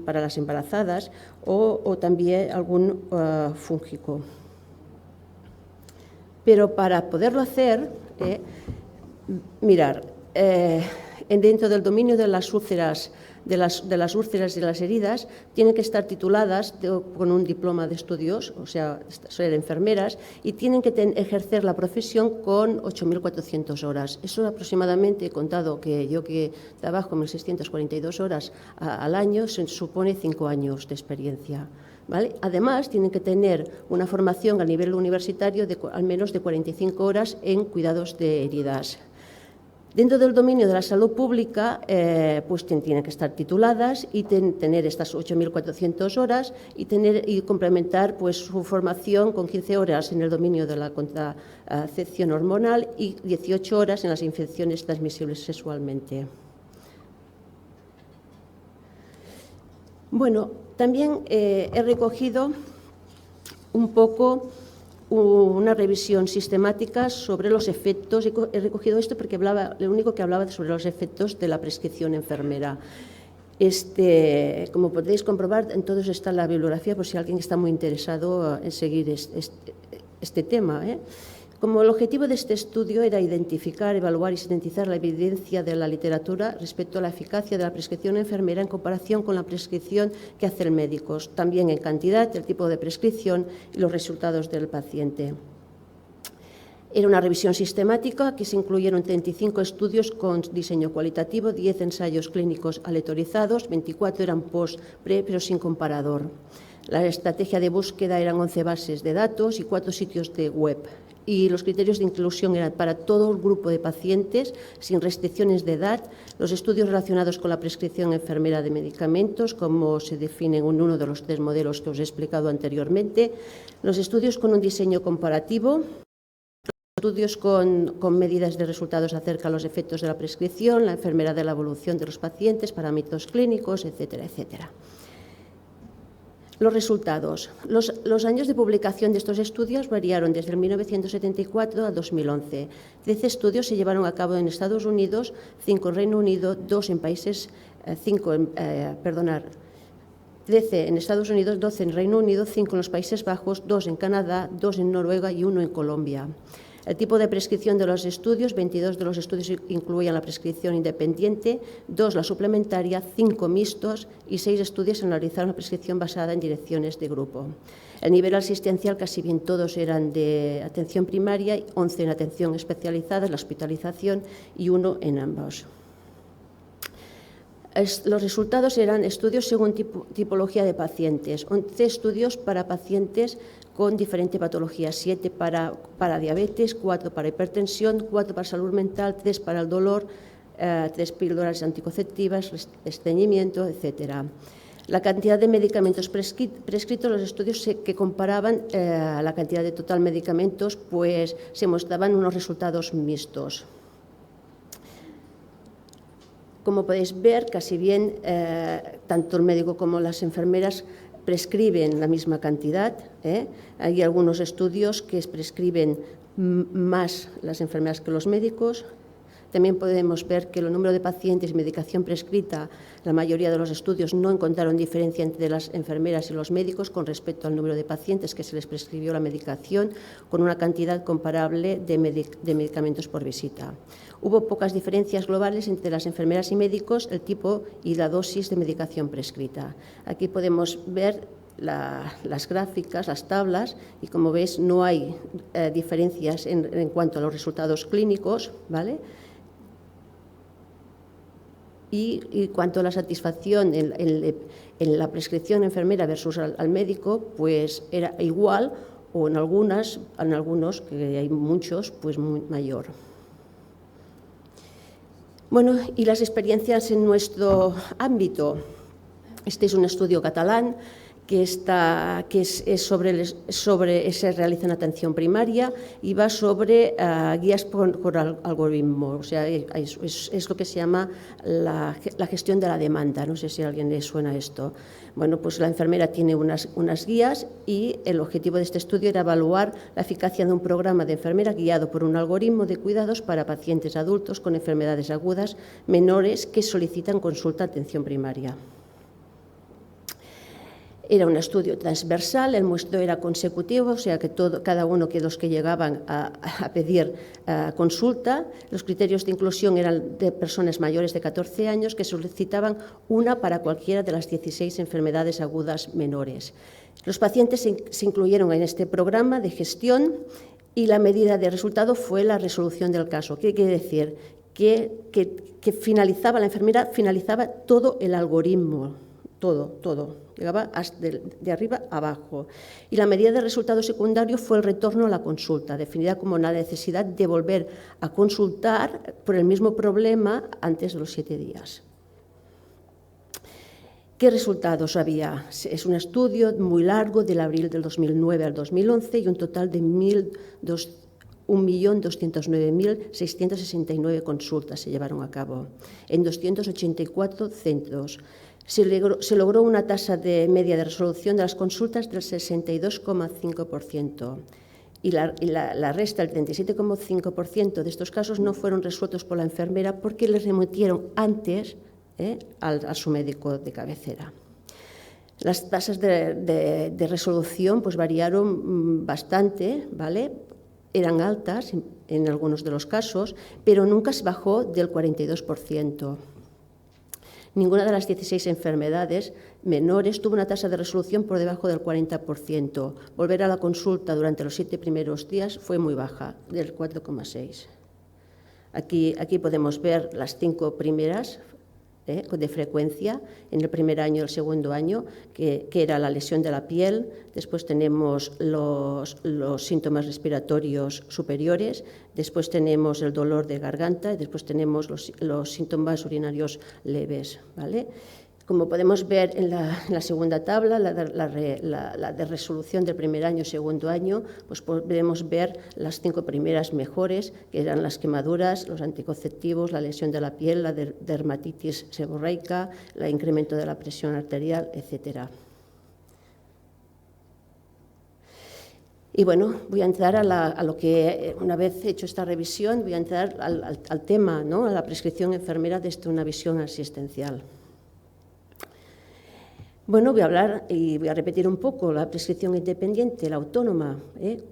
para las embarazadas o también algún fúngico. Pero para poderlo hacer, dentro del dominio de las úlceras, de las úlceras y las heridas, tienen que estar tituladas con un diploma de estudios, o sea, ser enfermeras, y tienen que ejercer la profesión con 8.400 horas. Eso aproximadamente, he contado que yo que trabajo 1.642 horas al año, se supone 5 años de experiencia. ¿Vale? Además, tienen que tener una formación a nivel universitario de al menos de 45 horas en cuidados de heridas. Dentro del dominio de la salud pública, pues tienen que estar tituladas y tener estas 8.400 horas y complementar pues, su formación con 15 horas en el dominio de la contracepción hormonal y 18 horas en las infecciones transmisibles sexualmente. Bueno, también he recogido un poco una revisión sistemática sobre los efectos. He recogido esto porque lo único que hablaba sobre los efectos de la prescripción enfermera. Como podéis comprobar, en todos está la bibliografía por si alguien está muy interesado en seguir este tema. Como el objetivo de este estudio era identificar, evaluar y sintetizar la evidencia de la literatura respecto a la eficacia de la prescripción enfermera en comparación con la prescripción que hace el médico, también en cantidad, el tipo de prescripción y los resultados del paciente. Era una revisión sistemática que se incluyeron 35 estudios con diseño cualitativo, 10 ensayos clínicos aleatorizados, 24 eran post-pre, pero sin comparador. La estrategia de búsqueda eran 11 bases de datos y 4 sitios de web. Y los criterios de inclusión eran para todo el grupo de pacientes, sin restricciones de edad, los estudios relacionados con la prescripción enfermera de medicamentos, como se define en uno de los 3 modelos que os he explicado anteriormente, los estudios con un diseño comparativo, estudios con medidas de resultados acerca de los efectos de la prescripción, la enfermera de la evolución de los pacientes, parámetros clínicos, etcétera, etcétera. Los resultados. Los años de publicación de estos estudios variaron desde el 1974 a 2011. 13 estudios se llevaron a cabo en Estados Unidos, 5 en Reino Unido, 13 en Estados Unidos, 12 en Reino Unido, 5 en los Países Bajos, 2 en Canadá, 2 en Noruega y 1 en Colombia. El tipo de prescripción de los estudios, 22 de los estudios incluían la prescripción independiente, 2 la suplementaria, 5 mixtos y 6 estudios analizaron la prescripción basada en direcciones de grupo. El nivel asistencial casi bien todos eran de atención primaria, 11 en atención especializada, en la hospitalización y 1 en ambos. Los resultados eran estudios según tipología de pacientes, 11 estudios para pacientes con diferente patología, 7 para diabetes, 4 para hipertensión, 4 para salud mental, 3 para el dolor, 3 píldoras anticonceptivas, estreñimiento, etc. La cantidad de medicamentos prescritos, los estudios que comparaban la cantidad de total medicamentos, pues se mostraban unos resultados mixtos. Como podéis ver, casi bien, tanto el médico como las enfermeras prescriben la misma cantidad. Hay algunos estudios que prescriben más las enfermeras que los médicos. También podemos ver que el número de pacientes y medicación prescrita, la mayoría de los estudios no encontraron diferencia entre las enfermeras y los médicos con respecto al número de pacientes que se les prescribió la medicación, con una cantidad comparable de medicamentos por visita. Hubo pocas diferencias globales entre las enfermeras y médicos, el tipo y la dosis de medicación prescrita. Aquí podemos ver las gráficas, las tablas, y como veis no hay diferencias en cuanto a los resultados clínicos, ¿vale? Y cuanto a la satisfacción en la prescripción enfermera versus al médico, pues era igual o en algunos, que hay muchos, pues muy mayor. Bueno, y las experiencias en nuestro ámbito. Este es un estudio catalán se realiza en atención primaria y va sobre guías por algoritmo, o sea, es lo que se llama la gestión de la demanda. No sé si a alguien le suena esto. Bueno, pues la enfermera tiene unas guías y el objetivo de este estudio era evaluar la eficacia de un programa de enfermera guiado por un algoritmo de cuidados para pacientes adultos con enfermedades agudas menores que solicitan consulta atención primaria. Era un estudio transversal, el muestreo era consecutivo, o sea que cada uno de los que llegaban a pedir consulta, los criterios de inclusión eran de personas mayores de 14 años que solicitaban una para cualquiera de las 16 enfermedades agudas menores. Los pacientes se incluyeron en este programa de gestión y la medida de resultado fue la resolución del caso. ¿Qué quiere decir? Que finalizaba la enfermera, finalizaba todo el algoritmo, todo, llegaba de arriba a abajo. Y la medida de resultado secundario fue el retorno a la consulta, definida como la necesidad de volver a consultar por el mismo problema antes de los 7 días. ¿Qué resultados había? Es un estudio muy largo, del abril del 2009 al 2011, y un total de 1.209.669 consultas se llevaron a cabo en 284 centros. Se logró una tasa de media de resolución de las consultas del 62,5%. Y la resta, el 37,5% de estos casos no fueron resueltos por la enfermera porque les remitieron antes a su médico de cabecera. Las tasas de resolución pues, variaron bastante, ¿vale? Eran altas en algunos de los casos, pero nunca se bajó del 42%. Ninguna de las 16 enfermedades menores tuvo una tasa de resolución por debajo del 40%. Volver a la consulta durante los 7 primeros días fue muy baja, del 4,6%. Aquí podemos ver las 5 primeras de frecuencia en el primer año y el segundo año, que era la lesión de la piel. Después tenemos los síntomas respiratorios superiores, después tenemos el dolor de garganta y después tenemos los síntomas urinarios leves, ¿vale? Como podemos ver en la segunda tabla, la de resolución del primer año y segundo año, pues podemos ver las 5 primeras mejores, que eran las quemaduras, los anticonceptivos, la lesión de la piel, la dermatitis seborreica, el incremento de la presión arterial, etc. Y bueno, voy a entrar a lo que, una vez hecho esta revisión, voy a entrar al tema, ¿no? A la prescripción enfermera desde una visión asistencial. Bueno, voy a hablar y voy a repetir un poco la prescripción independiente, la autónoma,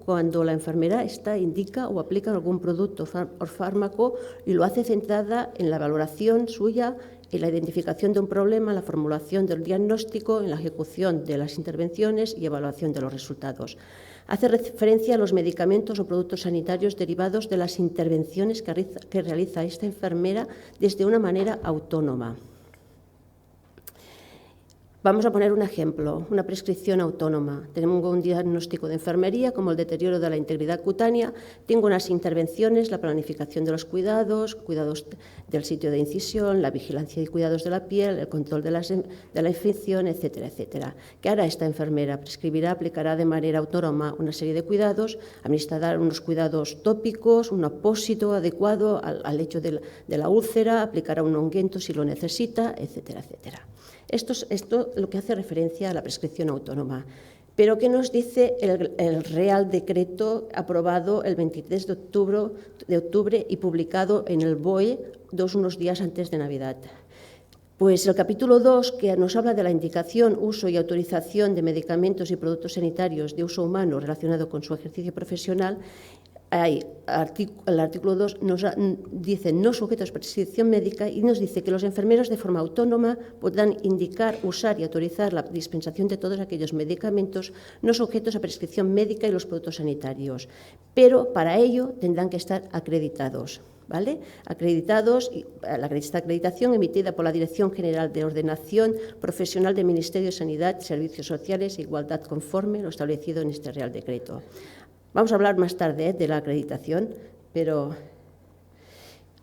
cuando la enfermera indica o aplica algún producto o fármaco y lo hace centrada en la valoración suya, en la identificación de un problema, la formulación del diagnóstico, en la ejecución de las intervenciones y evaluación de los resultados. Hace referencia a los medicamentos o productos sanitarios derivados de las intervenciones que realiza esta enfermera desde una manera autónoma. Vamos a poner un ejemplo, una prescripción autónoma. Tengo un diagnóstico de enfermería como el deterioro de la integridad cutánea, tengo unas intervenciones, la planificación de los cuidados del sitio de incisión, la vigilancia y cuidados de la piel, el control de la infección, etcétera, etcétera. ¿Qué hará esta enfermera? Prescribirá, aplicará de manera autónoma una serie de cuidados, administrará unos cuidados tópicos, un apósito adecuado al hecho de la úlcera, aplicará un ungüento si lo necesita, etcétera, etcétera. Esto lo que hace referencia a la prescripción autónoma. Pero ¿qué nos dice el Real Decreto aprobado el 23 de octubre y publicado en el BOE unos días antes de Navidad? Pues el capítulo 2, que nos habla de la indicación, uso y autorización de medicamentos y productos sanitarios de uso humano relacionado con su ejercicio profesional, el artículo 2 nos dice no sujetos a prescripción médica y nos dice que los enfermeros de forma autónoma podrán indicar, usar y autorizar la dispensación de todos aquellos medicamentos no sujetos a prescripción médica y los productos sanitarios, pero para ello tendrán que estar acreditados. ¿Vale? Acreditados, esta acreditación emitida por la Dirección General de Ordenación Profesional del Ministerio de Sanidad, Servicios Sociales e Igualdad conforme lo establecido en este Real Decreto. Vamos a hablar más tarde de la acreditación, pero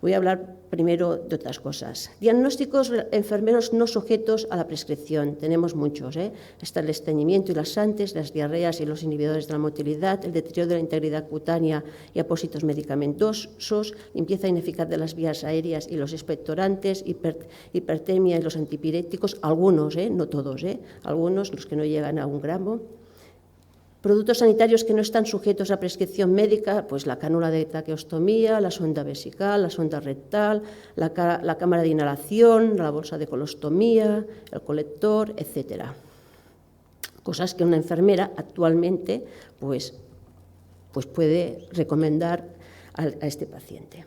voy a hablar primero de otras cosas. Diagnósticos enfermeros no sujetos a la prescripción. Tenemos muchos. Está el estreñimiento y las antes, las diarreas y los inhibidores de la motilidad, el deterioro de la integridad cutánea y apósitos medicamentosos, limpieza ineficaz de las vías aéreas y los expectorantes, hipertermia y los antipiréticos, algunos, no todos, algunos, los que no llegan a 1 gramo. Productos sanitarios que no están sujetos a prescripción médica, pues la cánula de traqueostomía, la sonda vesical, la sonda rectal, la cámara de inhalación, la bolsa de colostomía, el colector, etcétera. cosas que una enfermera actualmente pues puede recomendar a este paciente.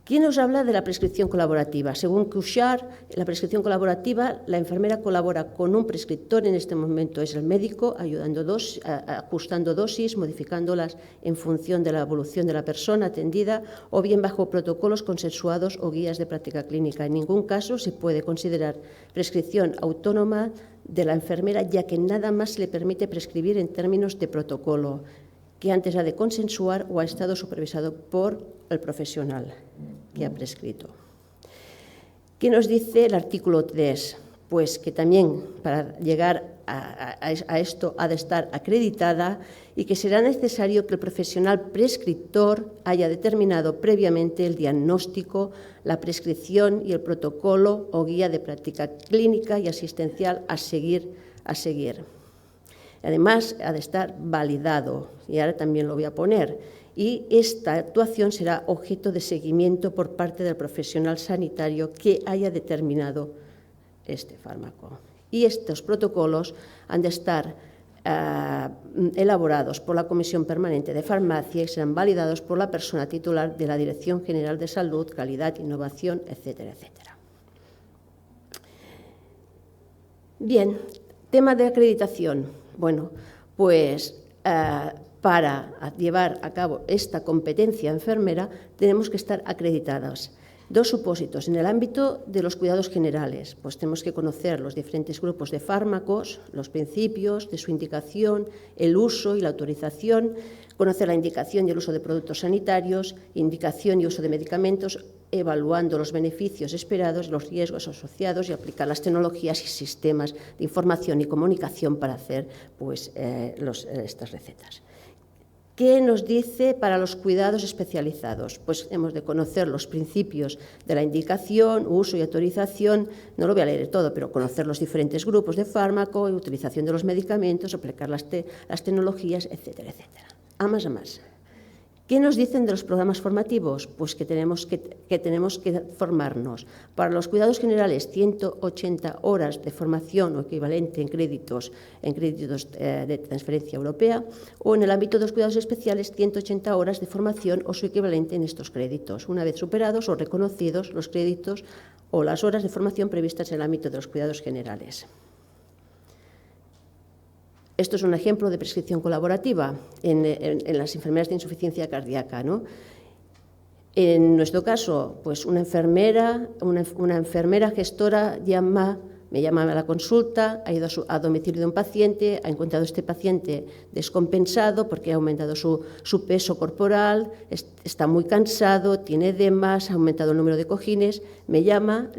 ¿Quién nos habla de la prescripción colaborativa? Según Cushard, la prescripción colaborativa, la enfermera colabora con un prescriptor, en este momento es el médico, ajustando dosis, modificándolas en función de la evolución de la persona atendida, o bien bajo protocolos consensuados o guías de práctica clínica. En ningún caso se puede considerar prescripción autónoma de la enfermera, ya que nada más se le permite prescribir en términos de protocolo, que antes ha de consensuar o ha estado supervisado por el profesional que ha prescrito. ¿Qué nos dice el artículo 3? Pues que también para llegar a esto ha de estar acreditada y que será necesario que el profesional prescriptor haya determinado previamente el diagnóstico, la prescripción y el protocolo o guía de práctica clínica y asistencial a seguir. Además, ha de estar validado, y ahora también lo voy a poner, y esta actuación será objeto de seguimiento por parte del profesional sanitario que haya determinado este fármaco. Y estos protocolos han de estar elaborados por la Comisión Permanente de Farmacia y serán validados por la persona titular de la Dirección General de Salud, Calidad, Innovación, etcétera, etcétera. Bien, tema de acreditación. Bueno, pues para llevar a cabo esta competencia enfermera tenemos que estar acreditados. Dos supósitos. En el ámbito de los cuidados generales, pues tenemos que conocer los diferentes grupos de fármacos, los principios de su indicación, el uso y la autorización, conocer la indicación y el uso de productos sanitarios, indicación y uso de medicamentos, evaluando los beneficios esperados, los riesgos asociados y aplicar las tecnologías y sistemas de información y comunicación para hacer pues, estas recetas. ¿Qué nos dice para los cuidados especializados? Pues hemos de conocer los principios de la indicación, uso y autorización, no lo voy a leer todo, pero conocer los diferentes grupos de fármaco, utilización de los medicamentos, aplicar las tecnologías, etcétera, etcétera. A más. ¿Qué nos dicen de los programas formativos? Pues que tenemos que formarnos. Para los cuidados generales, 180 horas de formación o equivalente en créditos de transferencia europea, o en el ámbito de los cuidados especiales, 180 horas de formación o su equivalente en estos créditos, una vez superados o reconocidos los créditos o las horas de formación previstas en el ámbito de los cuidados generales. Esto es un ejemplo de prescripción colaborativa en las enfermeras de insuficiencia cardíaca, ¿no? En nuestro caso, pues una enfermera gestora me llama a la consulta, ha ido a domicilio de un paciente, ha encontrado a este paciente descompensado porque ha aumentado su peso corporal, está muy cansado, tiene edemas, ha aumentado el número de cojines, me llama,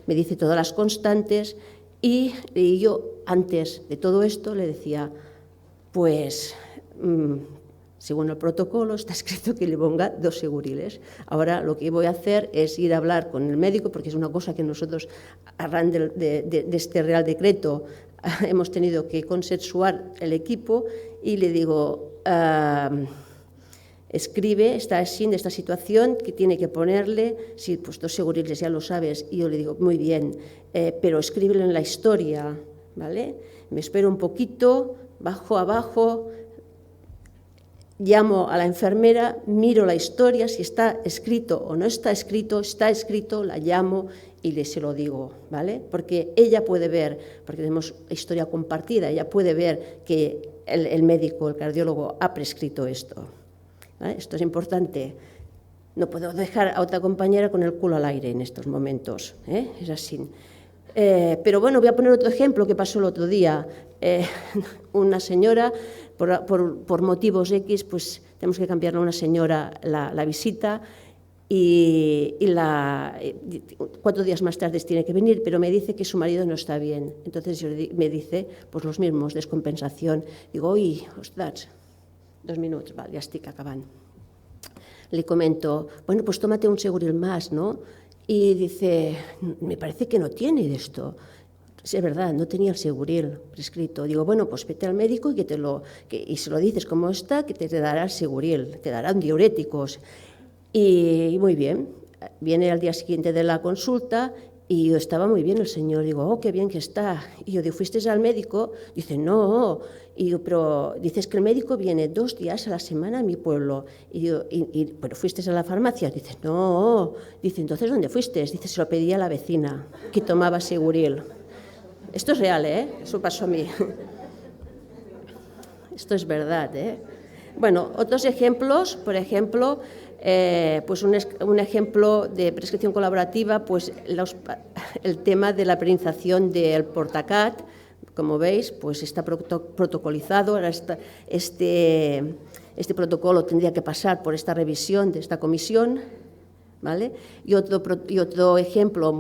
me dice todas las constantes. Y yo, antes de todo esto, le decía, pues, según el protocolo, está escrito que le ponga 2 seguriles. Ahora lo que voy a hacer es ir a hablar con el médico, porque es una cosa que nosotros, a ran de este Real Decreto, hemos tenido que consensuar el equipo, y le digo, escribe esta situación que tiene que ponerle, sí, pues 2 seguriles, ya lo sabes, y yo le digo, muy bien, pero escríbelo en la historia, ¿vale? Me espero un poquito, bajo abajo, llamo a la enfermera, miro la historia, si está escrito o no está escrito, la llamo y se lo digo, ¿vale? Porque ella puede ver, porque tenemos historia compartida, ella puede ver que el médico, el cardiólogo, ha prescrito esto. ¿Vale? Esto es importante. No puedo dejar a otra compañera con el culo al aire en estos momentos, ¿eh? Es así. Pero bueno, voy a poner otro ejemplo que pasó el otro día. Una señora, por motivos X, pues tenemos que cambiarle a una señora la visita y 4 días más tarde tiene que venir, pero me dice que su marido no está bien. Entonces me dice, pues los mismos, descompensación. Digo, ui, ostras, 2 minuts, val, ja estic acabant. Le comento, bueno, pues tómate un seguril más, ¿no? Y dice, me parece que no tiene de esto. Sí, es verdad, no tenía el seguril prescrito. Digo, bueno, pues vete al médico y se lo dices cómo está, que te dará el seguril, te darán diuréticos. Y muy bien, viene al día siguiente de la consulta Y yo estaba muy bien el señor, digo, oh, qué bien que está. Y yo digo, ¿fuiste al médico? Dice, no. Y yo, pero dices que el médico viene 2 días a la semana a mi pueblo. Y yo, ¿pero fuiste a la farmacia? Dice, no. Dice, entonces, ¿dónde fuiste? Dice, se lo pedí a la vecina, que tomaba Seguril. Esto es real, ¿eh? Eso pasó a mí. Esto es verdad, ¿eh? Bueno, otros ejemplos, por ejemplo, pues un ejemplo de prescripción colaborativa, pues el tema de la perinización del Portacat, como veis, pues está protocolizado. Ahora este protocolo tendría que pasar por esta revisión de esta comisión, ¿vale? Y otro ejemplo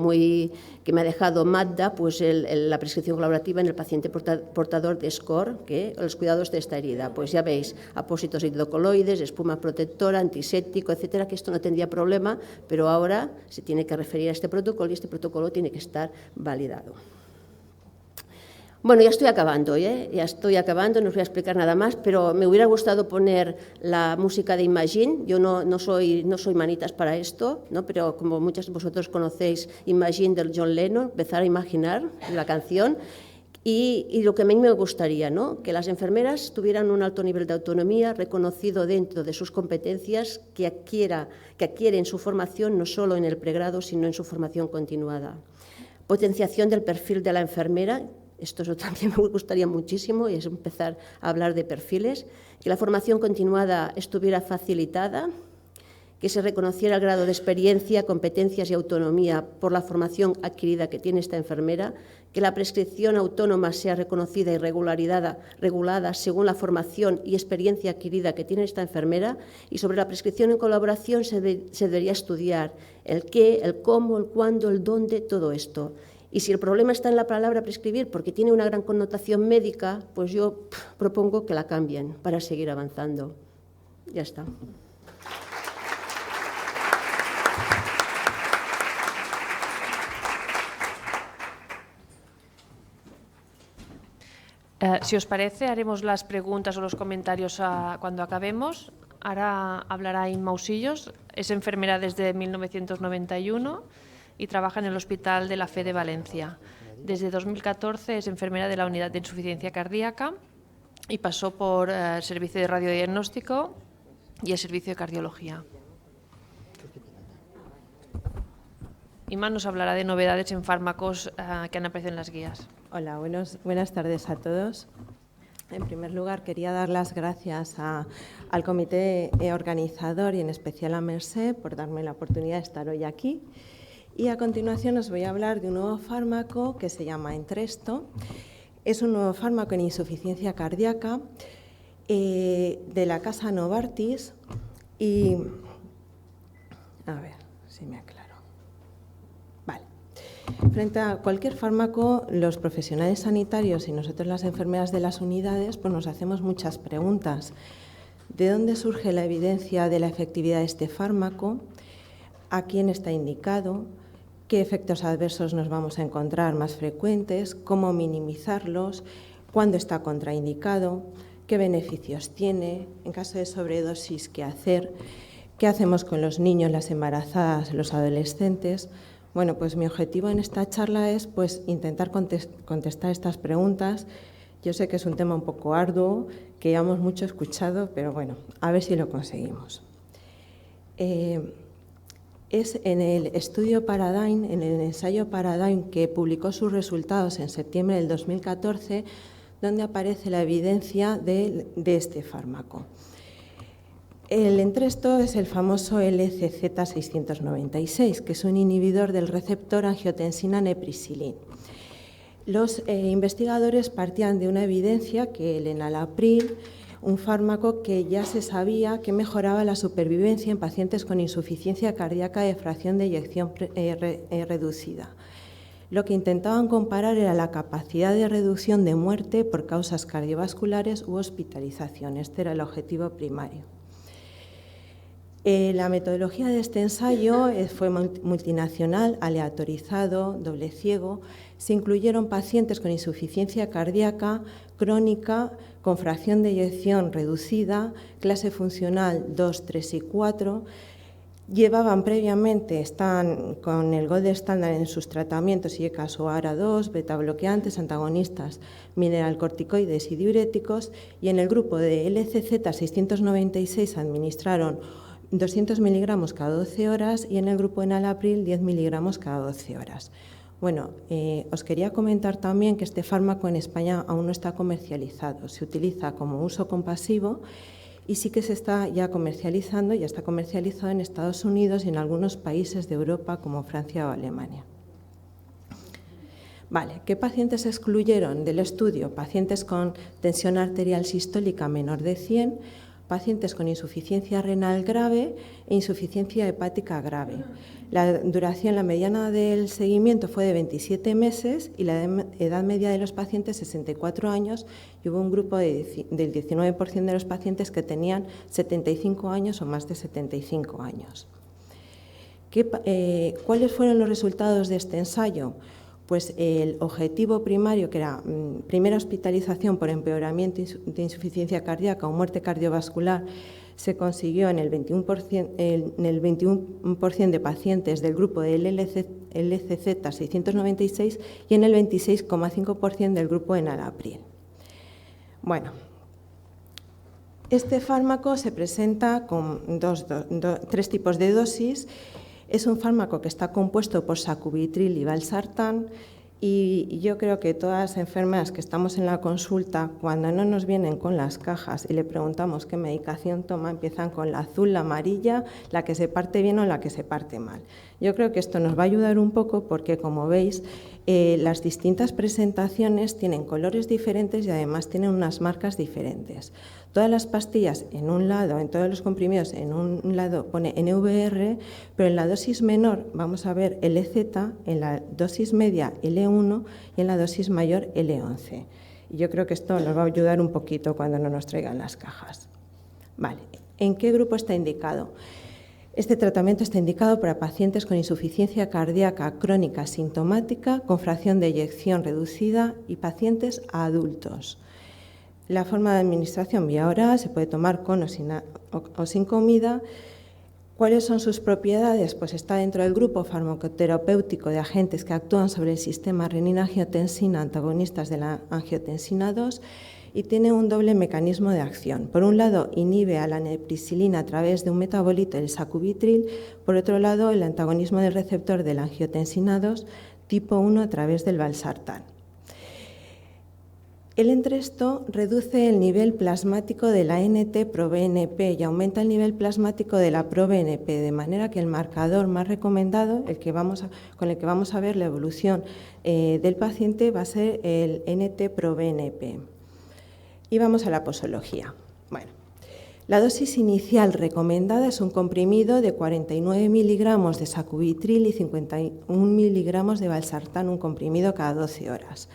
que me ha dejado Magda, pues la prescripción colaborativa en el paciente portador de SCOR, que los cuidados de esta herida. Pues ya veis, apósitos hidrocoloides, espuma protectora, antiséptico, etcétera, que esto no tendría problema, pero ahora se tiene que referir a este protocolo y este protocolo tiene que estar validado. Bueno, ya estoy acabando, no os voy a explicar nada más, pero me hubiera gustado poner la música de Imagine. Yo no soy manitas para esto, ¿no? Pero como muchos de vosotros conocéis Imagine del John Lennon, empezar a imaginar la canción. Y lo que a mí me gustaría, ¿no? Que las enfermeras tuvieran un alto nivel de autonomía reconocido dentro de sus competencias que adquiere en su formación, no solo en el pregrado, sino en su formación continuada. Potenciación del perfil de la enfermera. Esto también me gustaría muchísimo, y es empezar a hablar de perfiles, que la formación continuada estuviera facilitada, que se reconociera el grado de experiencia, competencias y autonomía por la formación adquirida que tiene esta enfermera, que la prescripción autónoma sea reconocida y regulada según la formación y experiencia adquirida que tiene esta enfermera, y sobre la prescripción en colaboración se debería estudiar el qué, el cómo, el cuándo, el dónde, todo esto. Y si el problema está en la palabra prescribir porque tiene una gran connotación médica, pues yo propongo que la cambien para seguir avanzando. Ya está. Si os parece, haremos las preguntas o los comentarios cuando acabemos. Ahora hablará Inma Usillos, es enfermera desde 1991 y trabaja en el Hospital de la Fe de Valencia. Desde 2014 es enfermera de la Unidad de Insuficiencia Cardíaca y pasó por el Servicio de Radiodiagnóstico y el Servicio de Cardiología. Inma nos hablará de novedades en fármacos que han aparecido en las guías. Hola, buenas tardes a todos. En primer lugar, quería dar las gracias al comité organizador y en especial a Mercè por darme la oportunidad de estar hoy aquí. Y a continuación os voy a hablar de un nuevo fármaco que se llama Entresto. Es un nuevo fármaco en insuficiencia cardíaca de la casa Novartis y... A ver si me aclaro. Vale. Frente a cualquier fármaco, los profesionales sanitarios y nosotros las enfermeras de las unidades pues nos hacemos muchas preguntas. ¿De dónde surge la evidencia de la efectividad de este fármaco? ¿A quién está indicado? ¿Qué efectos adversos nos vamos a encontrar más frecuentes? ¿Cómo minimizarlos? ¿Cuándo está contraindicado? ¿Qué beneficios tiene? En caso de sobredosis, ¿qué hacer? ¿Qué hacemos con los niños, las embarazadas, los adolescentes? Bueno, pues mi objetivo en esta charla es pues, intentar contestar estas preguntas. Yo sé que es un tema un poco arduo, que llevamos mucho escuchado, pero bueno, a ver si lo conseguimos. Es en el estudio Paradigm, en el ensayo Paradigm, que publicó sus resultados en septiembre del 2014, donde aparece la evidencia de este fármaco. El Entresto es el famoso LCZ696, que es un inhibidor del receptor angiotensina-neprisilin. Los investigadores partían de una evidencia que el enalapril, un fármaco que ya se sabía que mejoraba la supervivencia en pacientes con insuficiencia cardíaca de fracción de eyección reducida. Lo que intentaban comparar era la capacidad de reducción de muerte por causas cardiovasculares u hospitalización. Este era el objetivo primario. La metodología de este ensayo fue multinacional, aleatorizado, doble ciego. Se incluyeron pacientes con insuficiencia cardíaca crónica, con fracción de eyección reducida, clase funcional 2, 3 y 4, Llevaban previamente, están con el Gold Standard en sus tratamientos IECAS o ARA2, betabloqueantes, antagonistas, mineralcorticoides y diuréticos, y en el grupo de LCZ 696 administraron 200 miligramos cada 12 horas y en el grupo enalapril 10 miligramos cada 12 horas. Bueno, os quería comentar también que este fármaco en España aún no está comercializado, se utiliza como uso compasivo y sí que se está ya comercializando, ya está comercializado en Estados Unidos y en algunos países de Europa como Francia o Alemania. Vale, ¿qué pacientes se excluyeron del estudio? Pacientes con tensión arterial sistólica menor de 100, pacientes con insuficiencia renal grave e insuficiencia hepática grave. La duración, la mediana del seguimiento fue de 27 meses y la edad media de los pacientes 64 años y hubo un grupo del 19% de los pacientes que tenían 75 años o más de 75 años. ¿Cuáles fueron los resultados de este ensayo? Pues el objetivo primario, que era primera hospitalización por empeoramiento de insuficiencia cardíaca o muerte cardiovascular, se consiguió en el 21% de pacientes del grupo de LCZ 696 y en el 26,5% del grupo enalapril. Bueno, este fármaco se presenta con tres tipos de dosis. Es un fármaco que está compuesto por sacubitril y valsartán y yo creo que todas las enfermeras que estamos en la consulta, cuando no nos vienen con las cajas y le preguntamos qué medicación toma, empiezan con la azul, la amarilla, la que se parte bien o la que se parte mal. Yo creo que esto nos va a ayudar un poco porque, como veis, las distintas presentaciones tienen colores diferentes y además tienen unas marcas diferentes. Todas las pastillas en un lado, en todos los comprimidos, en un lado pone NVR, pero en la dosis menor vamos a ver LZ, en la dosis media L1 y en la dosis mayor L11. Y yo creo que esto nos va a ayudar un poquito cuando no nos traigan las cajas. Vale, ¿en qué grupo está indicado? Este tratamiento está indicado para pacientes con insuficiencia cardíaca crónica sintomática, con fracción de eyección reducida y pacientes adultos. La forma de administración vía oral se puede tomar con o sin comida. ¿Cuáles son sus propiedades? Pues está dentro del grupo farmacoterapéutico de agentes que actúan sobre el sistema renina-angiotensina, antagonistas de la angiotensina 2, y tiene un doble mecanismo de acción. Por un lado, inhibe a la neprisilina a través de un metabolito, el sacubitril. Por otro lado, el antagonismo del receptor de la angiotensina 2, tipo 1, a través del valsartán. El Entresto reduce el nivel plasmático de la NT-proBNP y aumenta el nivel plasmático de la proBNP, de manera que el marcador más recomendado, con el que vamos a ver la evolución del paciente, va a ser el NT-proBNP. Y vamos a la posología. Bueno, la dosis inicial recomendada es un comprimido de 49 miligramos de sacubitril y 51 miligramos de valsartán, un comprimido cada 12 horas.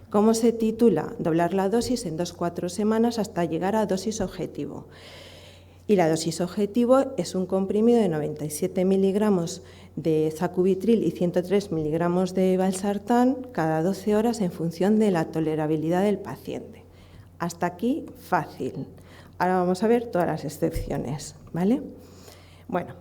¿Cómo se titula? Doblar la dosis en 2-4 semanas hasta llegar a dosis objetivo. Y la dosis objetivo es un comprimido de 97 miligramos de sacubitril y 103 miligramos de valsartán cada 12 horas en función de la tolerabilidad del paciente. Hasta aquí, fácil. Ahora vamos a ver todas las excepciones, ¿vale? Bueno,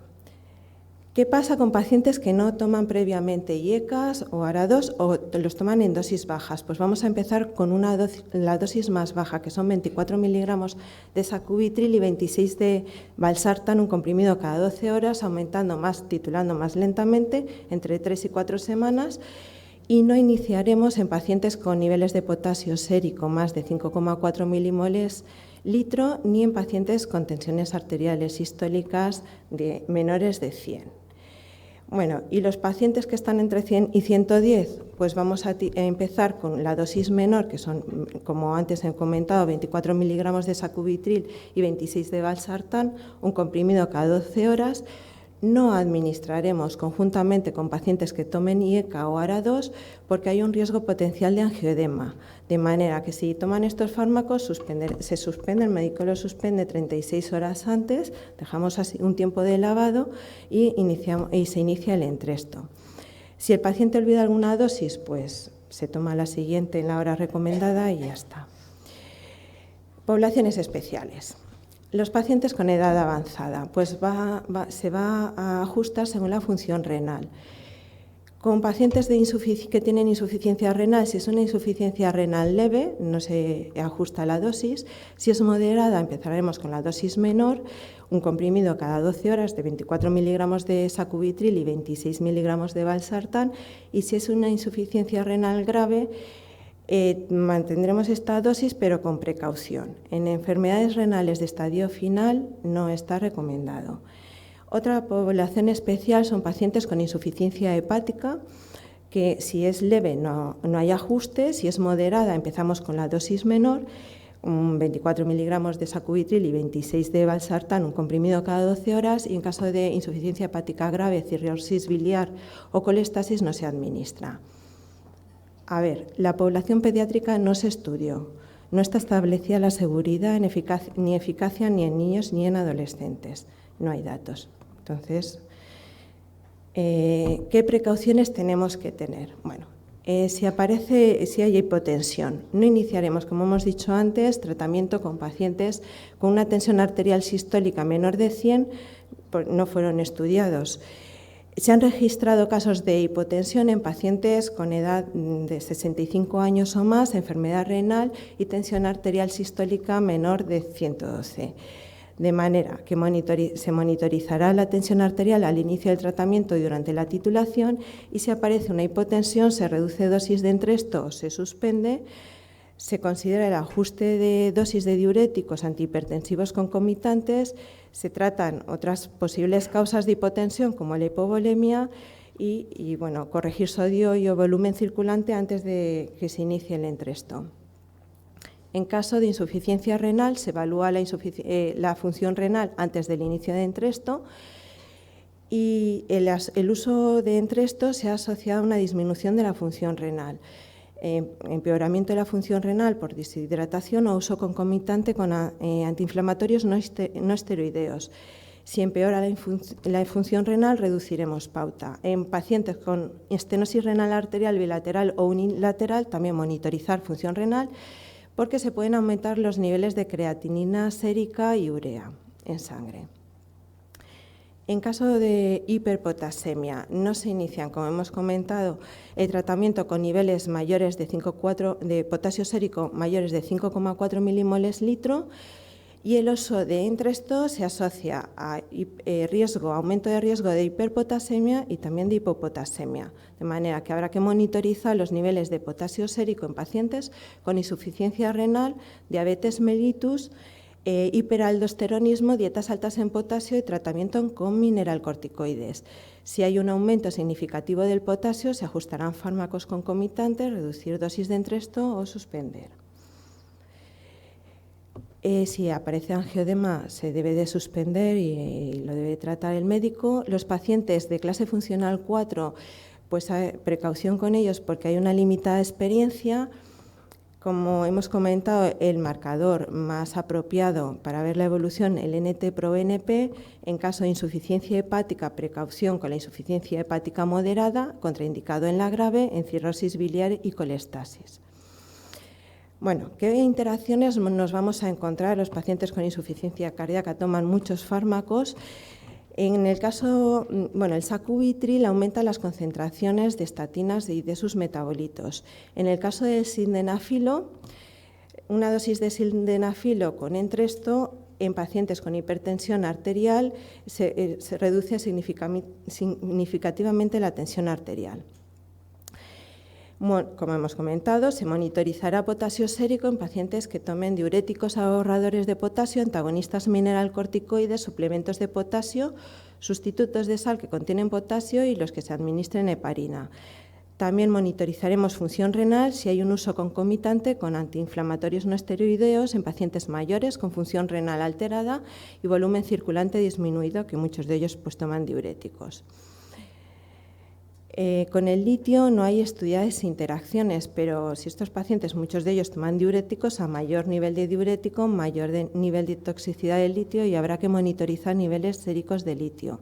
¿qué pasa con pacientes que no toman previamente IECAS o ARA2 o los toman en dosis bajas? Pues vamos a empezar con la dosis más baja, que son 24 miligramos de sacubitril y 26 de valsartán, un comprimido cada 12 horas, titulando más lentamente, entre 3 y 4 semanas. Y no iniciaremos en pacientes con niveles de potasio sérico más de 5,4 milimoles litro, ni en pacientes con tensiones arteriales sistólicas menores de 100. Bueno, y los pacientes que están entre 100 y 110, pues vamos a empezar con la dosis menor, que son, como antes he comentado, 24 miligramos de sacubitril y 26 de valsartán, un comprimido cada 12 horas. No administraremos conjuntamente con pacientes que tomen IECA o ARA2 porque hay un riesgo potencial de angioedema, de manera que si toman estos fármacos se suspende, el médico lo suspende 36 horas antes, dejamos así un tiempo de lavado y se inicia el Entresto. Si el paciente olvida alguna dosis, pues se toma la siguiente en la hora recomendada y ya está. Poblaciones especiales. Los pacientes con edad avanzada, pues se va a ajustar según la función renal. Con pacientes que tienen insuficiencia renal, si es una insuficiencia renal leve, no se ajusta la dosis. Si es moderada, empezaremos con la dosis menor, un comprimido cada 12 horas de 24 miligramos de sacubitril y 26 miligramos de valsartán. Y si es una insuficiencia renal grave, mantendremos esta dosis, pero con precaución. En enfermedades renales de estadio final no está recomendado. Otra población especial son pacientes con insuficiencia hepática, que si es leve no hay ajuste, si es moderada empezamos con la dosis menor, 24 miligramos de sacubitril y 26 de valsartán, un comprimido cada 12 horas, y en caso de insuficiencia hepática grave, cirrosis biliar o colestasis no se administra. A ver, la población pediátrica no se estudió, no está establecida la seguridad ni eficacia ni en niños ni en adolescentes, no hay datos. Entonces, ¿qué precauciones tenemos que tener? Bueno, si hay hipotensión, no iniciaremos, como hemos dicho antes, tratamiento con pacientes con una tensión arterial sistólica menor de 100, no fueron estudiados. Se han registrado casos de hipotensión en pacientes con edad de 65 años o más, enfermedad renal y tensión arterial sistólica menor de 112. De manera que se monitorizará la tensión arterial al inicio del tratamiento y durante la titulación, y si aparece una hipotensión se reduce dosis de Entresto o se suspende. Se considera el ajuste de dosis de diuréticos antihipertensivos concomitantes, se tratan otras posibles causas de hipotensión como la hipovolemia y bueno, corregir sodio y o volumen circulante antes de que se inicie el Entresto. En caso de insuficiencia renal, se evalúa la función renal antes del inicio de Entresto, y el uso de Entresto se ha asociado a una disminución de la función renal, empeoramiento de la función renal por deshidratación o uso concomitante con antiinflamatorios no esteroideos. Si empeora la función renal, reduciremos pauta. En pacientes con estenosis renal arterial bilateral o unilateral, también monitorizar función renal, porque se pueden aumentar los niveles de creatinina sérica y urea en sangre. En caso de hiperpotasemia, no se inician, como hemos comentado, el tratamiento con niveles mayores de potasio sérico mayores de 5,4 milimoles litro, y el uso de Entresto se asocia a aumento de riesgo de hiperpotasemia y también de hipopotasemia, de manera que habrá que monitorizar los niveles de potasio sérico en pacientes con insuficiencia renal, diabetes mellitus, hiperaldosteronismo, dietas altas en potasio y tratamiento con mineralcorticoides. Si hay un aumento significativo del potasio, se ajustarán fármacos concomitantes, reducir dosis de Entresto o suspender. Si aparece angioedema, se debe de suspender y lo debe tratar el médico. Los pacientes de clase funcional 4, pues precaución con ellos porque hay una limitada experiencia. Como hemos comentado, el marcador más apropiado para ver la evolución, el NT-proBNP, en caso de insuficiencia hepática, precaución con la insuficiencia hepática moderada, contraindicado en la grave, en cirrosis biliar y colestasis. Bueno, ¿qué interacciones nos vamos a encontrar? Los pacientes con insuficiencia cardíaca toman muchos fármacos. En el caso, el sacubitril aumenta las concentraciones de estatinas y de sus metabolitos. En el caso del sildenafilo, una dosis de sildenafilo con Entresto en pacientes con hipertensión arterial se reduce significativamente la tensión arterial. Como hemos comentado, se monitorizará potasio sérico en pacientes que tomen diuréticos ahorradores de potasio, antagonistas mineralcorticoides, suplementos de potasio, sustitutos de sal que contienen potasio y los que se administren heparina. También monitorizaremos función renal si hay un uso concomitante con antiinflamatorios no esteroideos en pacientes mayores con función renal alterada y volumen circulante disminuido, que muchos de ellos pues toman diuréticos. Con el litio no hay estudiadas interacciones, pero si estos pacientes, muchos de ellos toman diuréticos, a mayor nivel de diurético, mayor nivel de toxicidad del litio y habrá que monitorizar niveles séricos de litio.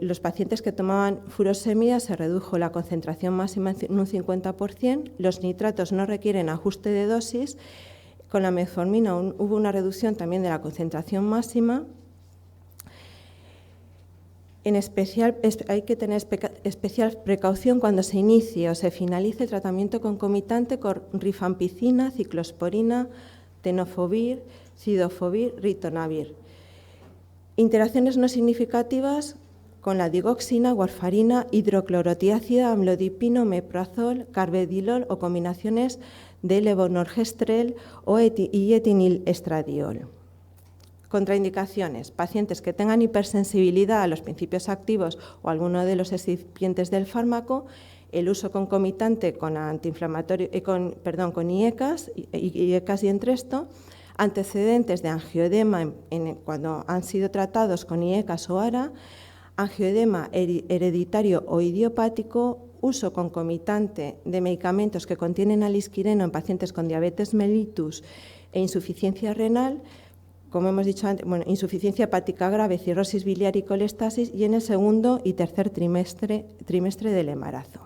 Los pacientes que tomaban furosemida se redujo la concentración máxima en un 50%, los nitratos no requieren ajuste de dosis, con la metformina hubo una reducción también de la concentración máxima. En especial, hay que tener especial precaución cuando se inicie o se finalice el tratamiento concomitante con rifampicina, ciclosporina, tenofovir, cidofovir, ritonavir. Interacciones no significativas con la digoxina, warfarina, hidroclorotiácida, amlodipino, meprazol, carvedilol o combinaciones de levonorgestrel y etinil-estradiol. Contraindicaciones: pacientes que tengan hipersensibilidad a los principios activos o alguno de los excipientes del fármaco, el uso concomitante con antiinflamatorio, con IECAS y Entresto, antecedentes de angioedema cuando han sido tratados con IECAS o ARA, angioedema hereditario o idiopático, uso concomitante de medicamentos que contienen alisquireno en pacientes con diabetes mellitus e insuficiencia renal, como hemos dicho antes, insuficiencia hepática grave, cirrosis biliar y colestasis, y en el segundo y tercer trimestre del embarazo.